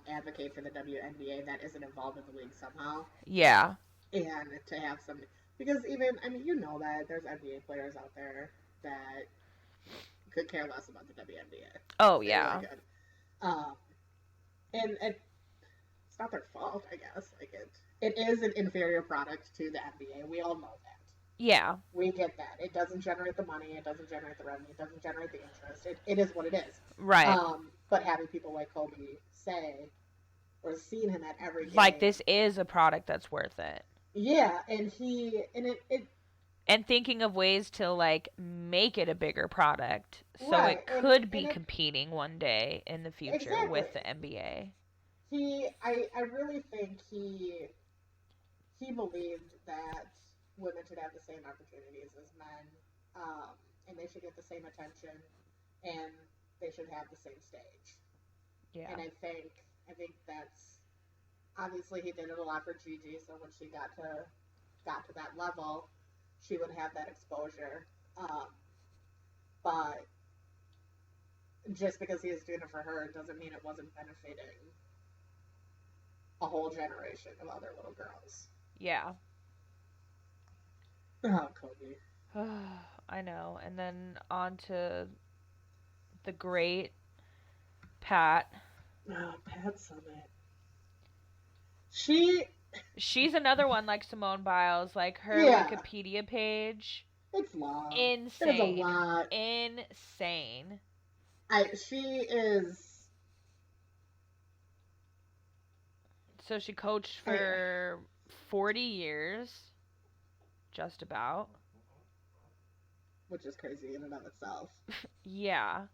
advocate for the WNBA that isn't involved in the league somehow, Yeah. and to have somebody, because even, I mean, you know that there's NBA players out there that could care less about the WNBA. Oh They really yeah. could. Um, and it's not their fault, I guess. Like it is an inferior product to the NBA. We all know that. Yeah. We get that. It doesn't generate the money. It doesn't generate the revenue. It doesn't generate the interest. It is what it is. Right. But having people like Kobe say, or seeing him at every Like game, this is a product that's worth it. yeah, and it And thinking of ways to like make it a bigger product so right, it could and be it competing one day in the future exactly. with the NBA. I really think he believed that women should have the same opportunities as men, and they should get the same attention, and they should have the same stage. Yeah. And I think that's obviously he did it a lot for Gigi. So when she got to that level, she would have that exposure. But just because he was doing it for her doesn't mean it wasn't benefiting a whole generation of other little girls. Yeah. Oh, Kobe. I know. And then on to the great Pat. Oh, Pat Summit. She, She's another one like Simone Biles, like her yeah, Wikipedia page. it's long. There's a Insane. lot. Insane. She is. So she coached I, for 40 years, just about. which is crazy in and of itself. Yeah.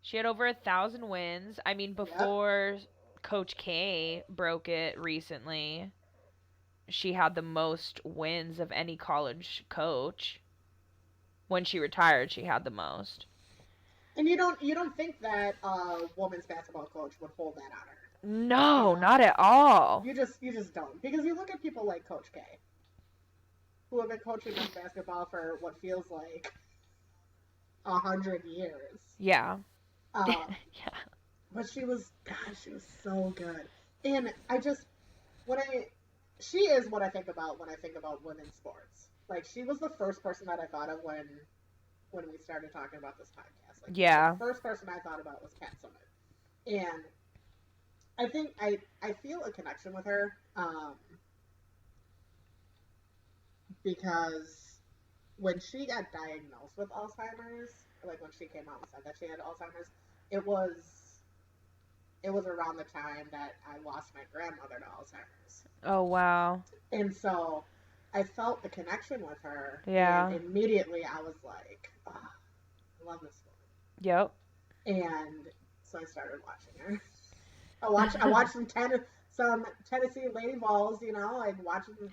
She had over 1,000 wins. I mean, Yep. before Coach K broke it recently, she had the most wins of any college coach. When she retired, she had the most. And you don't think that a women's basketball coach would hold that honor. You No, know, not at all. you just don't, because you look at people like Coach K, who have been coaching men's basketball for what feels like 100 years. Yeah. Um, Yeah. but she was so good. And I just when I she is what I think about when I think about women's sports. Like, she was the first person that I thought of when we started talking about this podcast. Like, Yeah. the first person I thought about was Pat Summit, and I think I feel a connection with her, because when she got diagnosed with Alzheimer's, like when she came out and said that she had Alzheimer's, it was it was around the time that I lost my grandmother to Alzheimer's. Oh, wow. And so I felt the connection with her, and Yeah. immediately I was like, oh, I love this Yep. woman. And so I started watching her. I watched some Tennessee Lady Vols, like watching some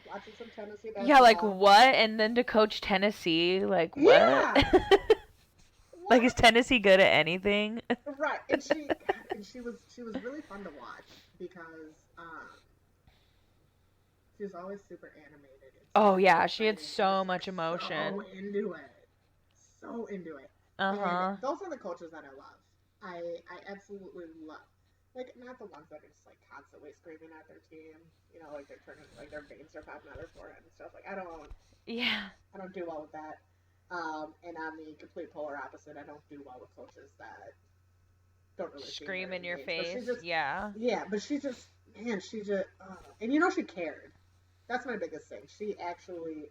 Tennessee Yeah, like basketball. what? And then to coach Tennessee, like what? Yeah. Like is What? Tennessee good at anything? Right. And she was really fun to watch, because she was always super animated and Oh super yeah, she had excited and so just like much so emotion. into it. So into it. And Uh-huh. those are the coaches that I love. I absolutely love. Like, not the ones that are just like constantly screaming at their team. You know, like they're turning, like their veins are popping out of their forehead and stuff. Like, Yeah. I don't do well with that. And on the complete polar opposite, I don't do well with coaches that don't really seem Scream very in your engaged. But she face. just, Yeah. yeah, but she just, man, she just, and you know, she cared. That's my biggest thing. She actually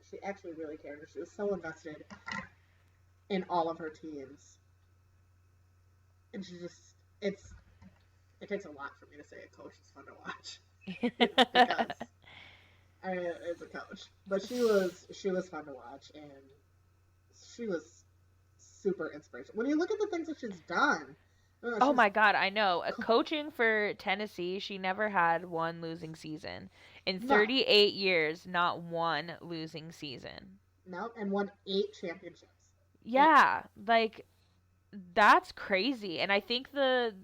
really cared. She was so invested in all of her teams, and she just, it's, it takes a lot for me to say a coach is fun to watch, you know, because I mean, it's a coach, but she was fun to watch, and she was super inspirational. When you look at the things that she's done, you know, Oh she's my God, I know. Coaching for Tennessee, she never had one losing season. In no, 38 years, not one losing season. no, and won 8 championships. 8. Yeah, like that's crazy. And I think the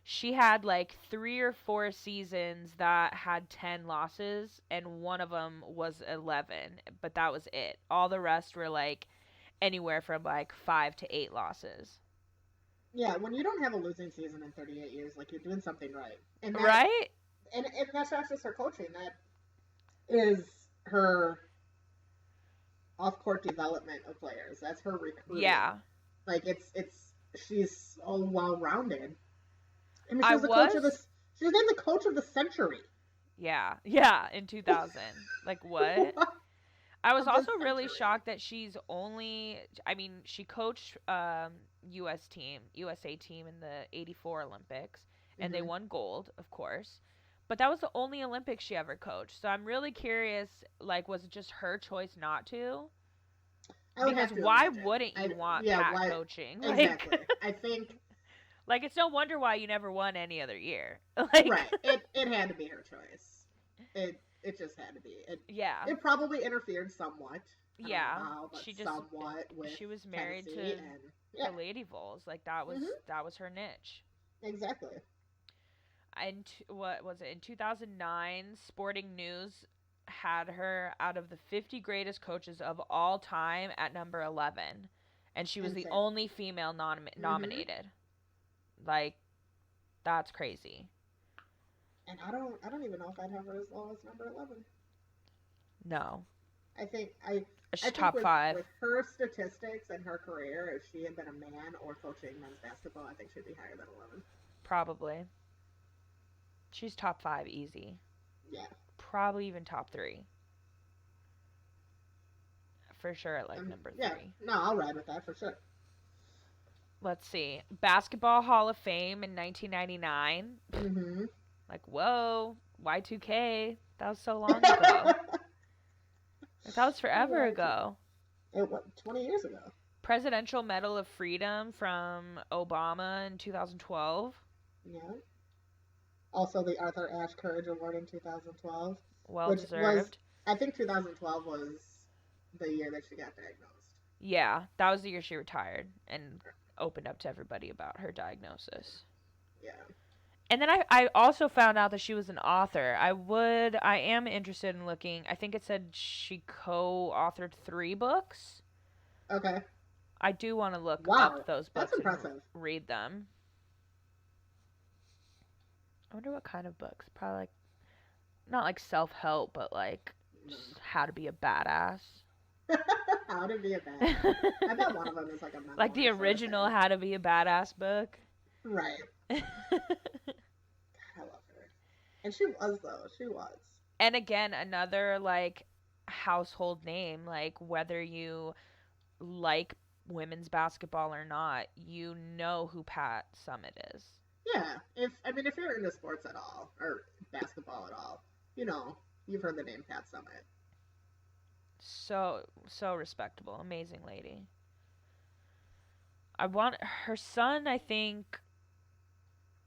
she had like 3 or 4 seasons that had 10 losses and one of them was 11, but that was it. All the rest were like anywhere from like 5 to 8 losses. Yeah, when you don't have a losing season in 38 years, like you're doing something right, and Right? that's not just her coaching. That is her off-court development of players. That's her recruiting. Yeah. Like it's she's so well-rounded. I mean, she I was the coach of was this. She was named the coach of the century. Yeah. Yeah, in 2000. Like what? I was Of this also really century. shocked that she's only I mean, she coached USA team in the 84 Olympics and they Mm-hmm. won gold, of course. But that was the only Olympics she ever coached. So I'm really curious like was it just her choice not to? I would Because have to why imagine. wouldn't you I want Yeah. Pat Why? coaching? Like Exactly. I think like it's no wonder why you never won any other year. right. Like It had to be her choice. It just had to be. yeah. It probably interfered somewhat. I don't know Yeah. how, but She just somewhat with she was married Tennessee, to and the yeah. Lady Vols. Like that was Hmm. her niche. Exactly. And what was it in 2009? Sporting News had her out of the 50 greatest coaches of all time at number 11, and she was the Insane. only female Hmm. nominated. Like that's crazy. And I don't even know if I'd have her as low as number 11. No, I think I I she's think top five with her statistics and her career, if she had been a man or coaching men's basketball, I think she'd be higher than 11. probably. She's top five easy. Yeah. Probably even top three for sure at like number Yeah. three. No, I'll ride with that for sure. Let's see. Basketball Hall of Fame in 1999. Hmm. Like, whoa, Y2K. That was so long ago. Like, that was forever ago. It was 20 years ago. Presidential Medal of Freedom from Obama in 2012. Yeah. Also, the Arthur Ashe Courage Award in 2012, Well which was, deserved. I think 2012 was the year that she got diagnosed. Yeah, that was the year she retired and opened up to everybody about her diagnosis. Yeah. And then I also found out that she was an author. I am interested in looking. I think it said she co authored 3 books. Okay. I do want to look up Wow. those That's books and impressive. read them. I wonder what kind of books. Probably like, not like self help, but like just how to be a badass. How to be a badass. I bet one of them is like a Like the memoir sort of original thing. How to Be a Badass book. Right. God, I love her. And she was, though. She was. And again, another like household name, like whether you like women's basketball or not, you know who Pat Summit is. Yeah. If you're into sports at all, or basketball at all, you know, you've heard the name Pat Summit. So respectable, amazing lady. I want her son, I think,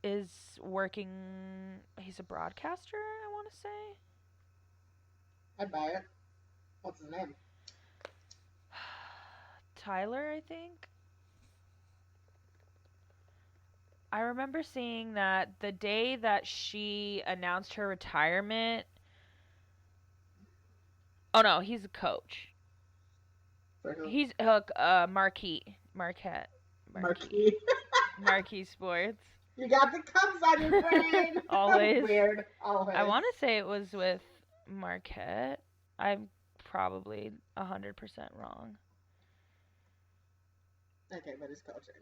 is working. He's a broadcaster, I want to say. I'd buy it. What's his name? Tyler, I think. I remember seeing that the day that she announced her retirement. Oh no, he's a coach. For who? He's Marquette, Marquis. Marquee Sports. You got the cubs on your brain. Always. Weird. Always. I want to say it was with Marquette. I'm probably 100% wrong. Okay, but he's coaching.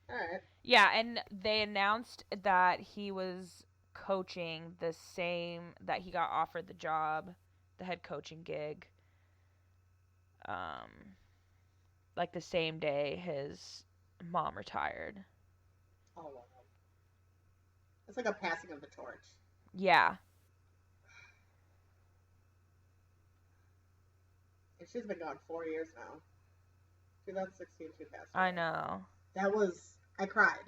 All right. Yeah, and they announced that he was coaching the same that he got offered the job, the head coaching gig. Um, like the same day his mom retired. Oh, wow. It's like a passing of the torch. Yeah. And she's been gone 4 years now. 2016, she passed away. I know. That was. I cried.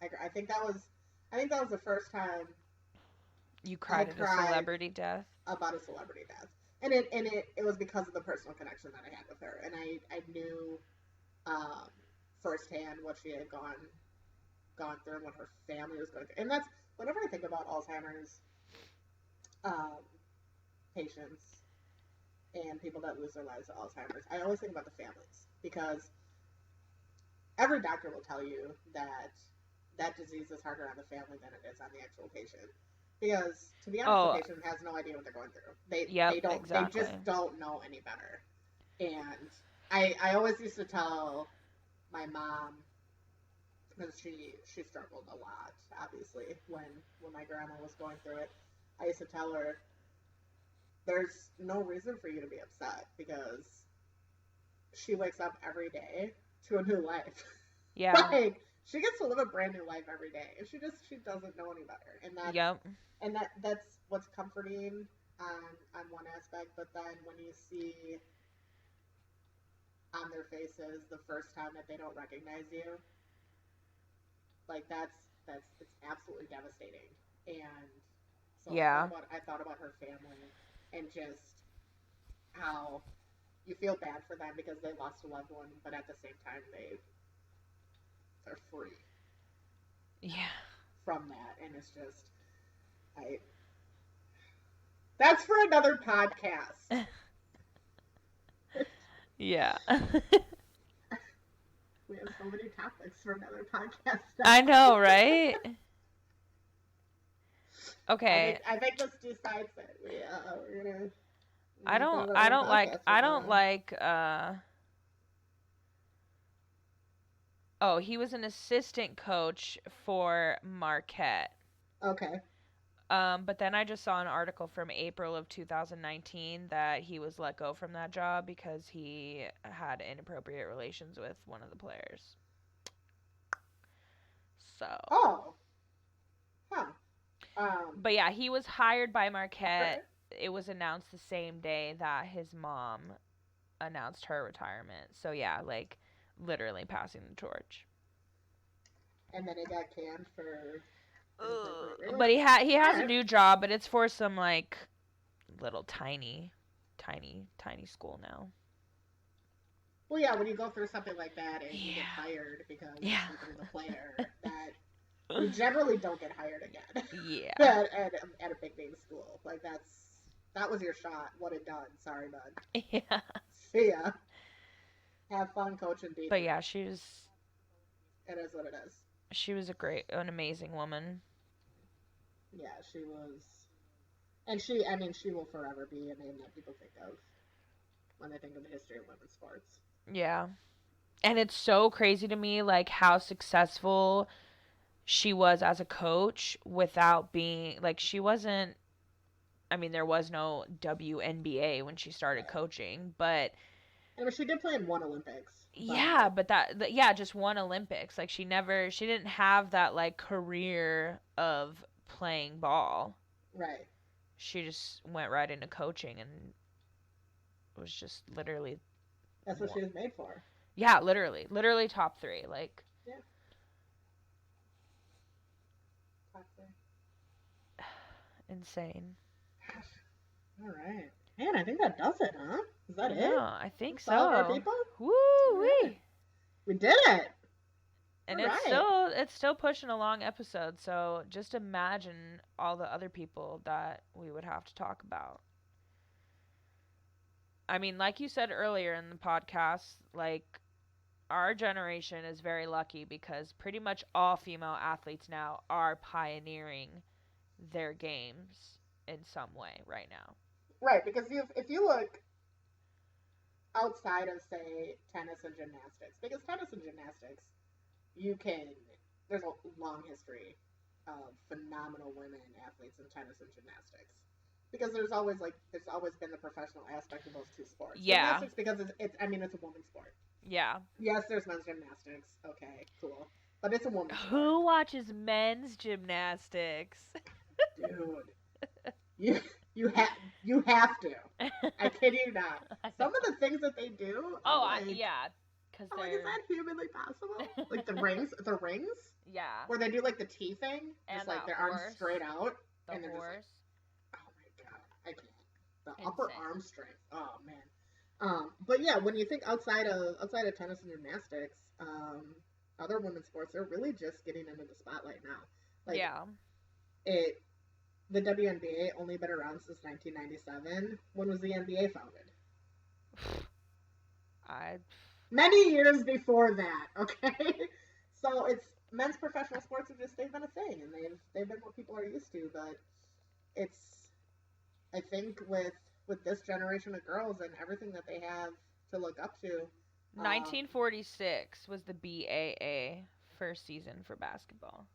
I think that was. I think that was the first time You I cried at a cried celebrity death. about a celebrity death, and it was because of the personal connection that I had with her, and I knew um, firsthand what she had gone through and what her family was going through, and that's whenever I think about Alzheimer's um, patients and people that lose their lives to Alzheimer's, I always think about the families because every doctor will tell you that that disease is harder on the family than it is on the actual patient. Because to be honest, the patient has no idea what they're going through. They don't exactly. they just don't know any better. And I always used to tell my mom because she struggled a lot, obviously, when my grandma was going through it. I used to tell her there's no reason for you to be upset because she wakes up every day to a new life. Yeah. Like she gets to live a brand new life every day, and she doesn't know any better, and that's what's comforting on one aspect. But then when you see on their faces the first time that they don't recognize you, like that's it's absolutely devastating. And so Yeah. I thought about her family and just how you feel bad for them because they lost a loved one, but at the same time they're free. Yeah. From that, and it's just I. That's for another podcast. Yeah. We have so many topics for another podcast. I know, right? Okay. I think this decides it. We're gonna. I don't like oh, he was an assistant coach for Marquette. Okay. But then I just saw an article from April of 2019 that he was let go from that job because he had inappropriate relations with one of the players. So. Oh. Huh. But yeah, he was hired by Marquette. Okay. It was announced the same day that his mom announced her retirement. So yeah, like literally passing the torch. And then it got canned for. But he has a right. new job, but it's for some like little tiny school now. Well, yeah, when you go through something like that and you get fired because of something with a player, that you generally don't get hired again. Yeah. at a big name school, like that was your shot. What it done? Sorry, bud. Yeah. See ya. Have fun coaching defense. But yeah, she was. It is what it is. She was an amazing woman. Yeah, she was, and she will forever be a name that people think of when they think of the history of women's sports. Yeah. And it's so crazy to me, like, how successful she was as a coach without being, like, she wasn't, I mean, there was no WNBA when she started coaching, but. I mean, she did play in one Olympics. Yeah, but just one Olympics. Like, she didn't have that, like, career of playing ball. Right. She just went right into coaching and was just literally. That's what she was made for. Yeah, literally top 3. Like. Yeah. Top 3. Insane. All right, man. I think that does it, huh? Is that it? I think so. Our people? Woo wee! We did it. And all it's still pushing a long episode. So just imagine all the other people that we would have to talk about. I mean, like you said earlier in the podcast, like our generation is very lucky because pretty much all female athletes now are pioneering their games in some way right now. Right, because if you look outside of, say, tennis and gymnastics, because tennis and gymnastics, you can, there's a long history of phenomenal women athletes in tennis and gymnastics. Because there's always been the professional aspect of those two sports. Yeah. Gymnastics, because it's I mean, it's a woman's sport. Yeah. Yes, there's men's gymnastics. Okay, cool. But it's a woman's sport. Who watches men's gymnastics? Dude. You you have to. I kid you not. Some of the things that they do. Yeah, because I'm like, they're is that humanly possible? Like the rings, yeah, where they do like the T thing, and just like that their arms horse, straight out, the and they're just like, horse. oh my god, I can't. The upper Insane. arm strength. Oh man. But yeah, when you think outside of tennis and gymnastics, other women's sports, they're really just getting into the spotlight now. Like Yeah. it, the WNBA only been around since 1997. When was the NBA founded? I Many years before that. Okay, so it's men's professional sports have just they've been a thing, and they've been what people are used to. But it's I think with this generation of girls and everything that they have to look up to. 1946 was the BAA first season for basketball.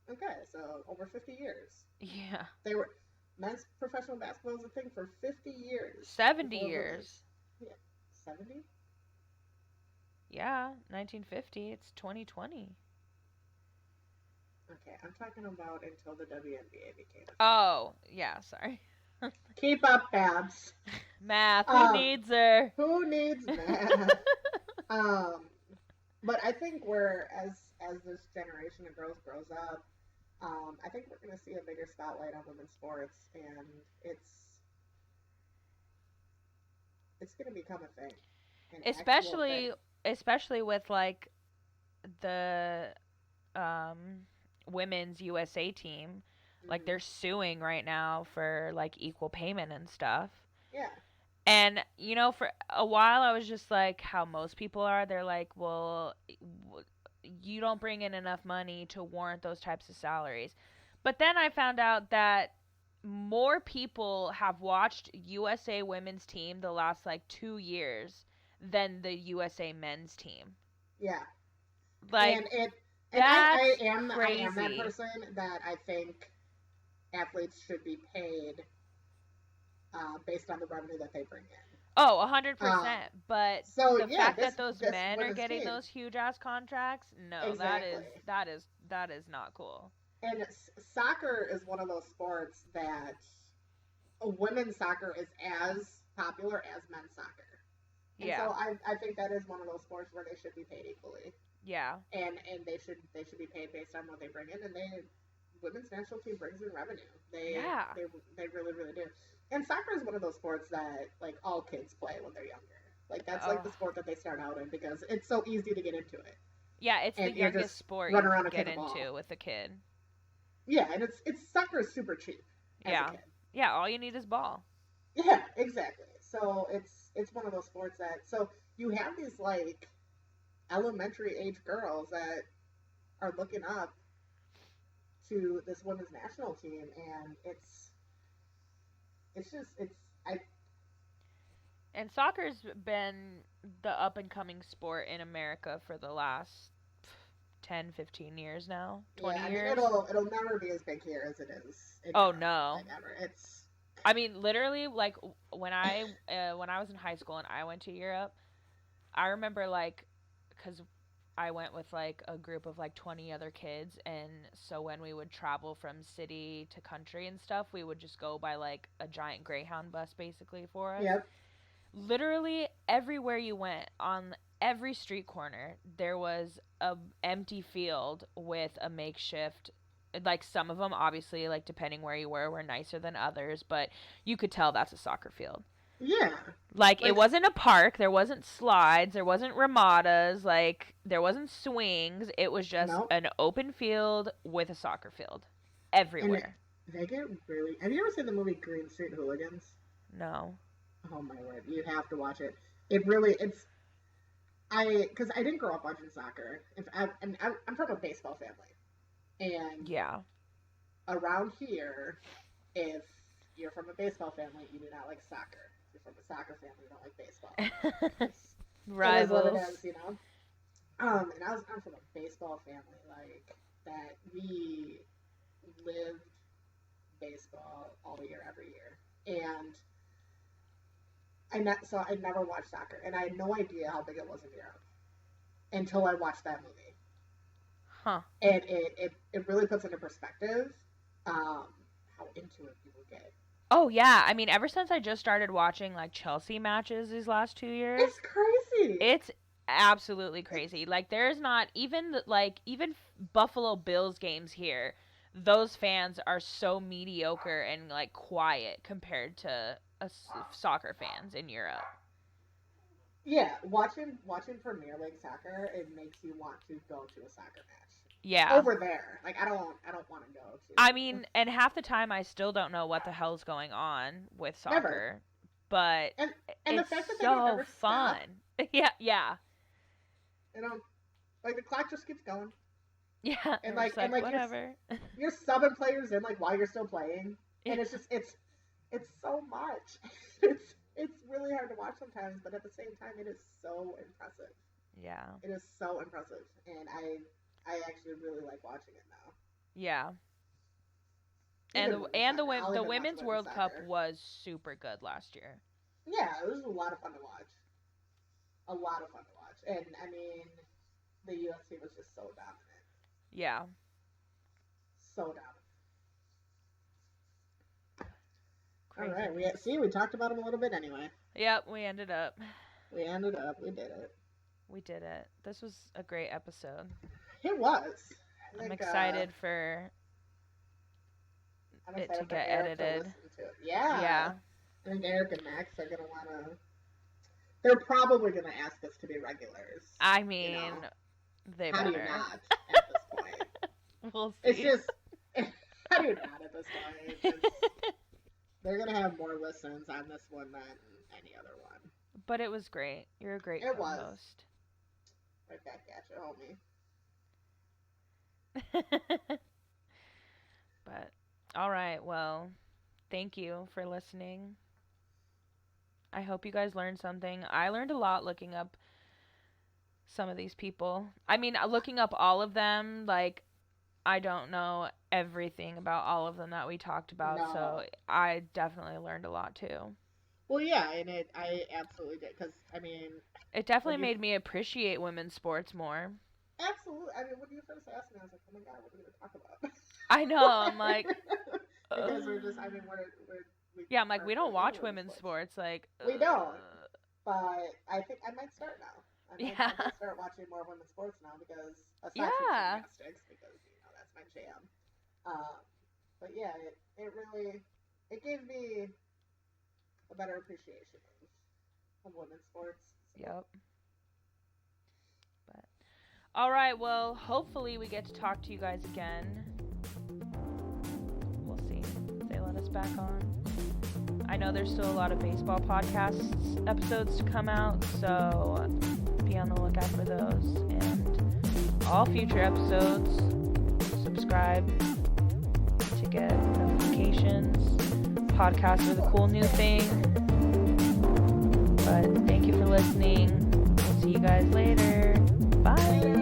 Okay, so over 50 years. Yeah. They were men's professional basketball was a thing for 50 years. 70 years. Yeah, 70. Yeah, 1950. It's 2020. Okay, I'm talking about until the WNBA became. Oh, yeah, sorry. Keep up, Babs. Math. Who needs her? Who needs math? But I think as this generation of girls grows up, I think we're going to see a bigger spotlight on women's sports, and it's going to become a thing. Especially with like the women's USA team, mm-hmm. like they're suing right now for like equal payment and stuff. Yeah. And for a while I was just like how most people are. They're like, well, you don't bring in enough money to warrant those types of salaries. But then I found out that more people have watched USA women's team the last like 2 years than the USA men's team. Yeah. Like, and I am that person that I think athletes should be paid based on the revenue that they bring in. Oh, 100%. But the fact that those men are getting those huge ass contracts, no, exactly. that is not cool. And soccer is one of those sports that women's soccer is as popular as men's soccer. And so I think that is one of those sports where they should be paid equally. Yeah. And they should be paid based on what they bring in, and women's national team brings in revenue. They really, really do. And soccer is one of those sports that like all kids play when they're younger. Like that's like the sport that they start out in because it's so easy to get into it. Yeah, it's the youngest sport you can get into with a kid. Yeah, and it's soccer is super cheap. Yeah. Yeah, all you need is ball. Yeah, exactly. So it's one of those sports that so you have these like elementary age girls that are looking up to this women's national team, and and soccer's been the up and coming sport in America for the last 10, 15 years now. 20 years. It'll never be as big here as it is. Oh no. Like ever. I mean, literally, like when I was in high school and I went to Europe, I remember like, because I went with like a group of like 20 other kids, and so when we would travel from city to country and stuff, we would just go by like a giant Greyhound bus basically for us. Yep. Literally everywhere you went, on every street corner, there was a empty field with a makeshift. Like some of them, obviously, like depending where you were nicer than others, but you could tell that's a soccer field. Yeah. Like it wasn't a park, there wasn't slides, there wasn't ramadas, like there wasn't swings. It was just an open field with a soccer field everywhere. And they get really. Have you ever seen the movie Green Street Hooligans? No. Oh my word, you have to watch it. because I didn't grow up watching soccer. I'm from a baseball family, and Yeah. around here, if you're from a baseball family, you do not like soccer. If you're from a soccer family, you don't like baseball. It is what it Rivals. is, you know. And I'm from a baseball family, like that. We lived baseball all year, every year, and so I never watched soccer, and I had no idea how big it was in Europe until I watched that movie, Huh. and it really puts into perspective um, how into it people get. Oh yeah, I mean ever since I just started watching like Chelsea matches these last 2 years, It's crazy. it's absolutely crazy. Like there's not even even Buffalo Bills games here. Those fans are so mediocre and like quiet compared to soccer fans in Europe. Yeah, watching Premier League soccer, it makes you want to go to a soccer match Yeah. over there. Like I don't want to go I to. mean, and half the time I still don't know what the hell's going on with Never. soccer, but And the it's fact that they don't so ever fun. stop, Yeah, yeah. you know, like the clock just keeps going, Yeah, and we're just and like whatever. you're subbing players in like while you're still playing, Yeah. and it's so much. It's really hard to watch sometimes, but at the same time, it is so impressive. Yeah. It is so impressive, and I actually really like watching it now. Yeah. And Even women's soccer, I'll the even watch women's women's World Cup soccer. was super good last year. Yeah, it was a lot of fun to watch. A lot of fun to watch, and I mean, the UFC was just so dominant, Yeah. so dominant. All right, Craziness. we talked about him a little bit anyway. Yep, we ended up. We did it. We did it. This was a great episode. It was. I'm excited for I'm it to excited for get Eric to edited. listen to it. Yeah. Yeah. I think Eric and Max are gonna wanna. They're probably gonna ask us to be regulars. I mean, you know? they How better. do you not at this point? We'll see. It's just how do you not at this point? They're gonna have more listens on this one than any other one. But it was great. You're a great It co-host. was. Right back at you, homie. But all right, well, thank you for listening. I hope you guys learned something. I learned a lot looking up some of these people. I mean, looking up all of them, like I don't know everything about all of them that we talked about, No. so I definitely learned a lot too. Well, yeah, and I absolutely did, because I mean, it definitely made me appreciate women's sports more. Absolutely. I mean, when you first asked me, I was like, oh my god, what are we gonna talk about? I know. I'm like, because we're just, I mean, yeah, I'm like, we don't watch women's sports. Like, we don't. But I think I might start now. I might start watching more women's sports now, because aside from gymnastics, because that's my jam. But yeah, it really gave me a better appreciation of women's sports. So. Yep. But all right, well, hopefully we get to talk to you guys again. We'll see if they let us back on. I know there's still a lot of baseball podcasts episodes to come out, so be on the lookout for those. And all future episodes, subscribe to get notifications. Podcasts are the cool new thing. But thank you for listening. We'll see you guys later. Bye.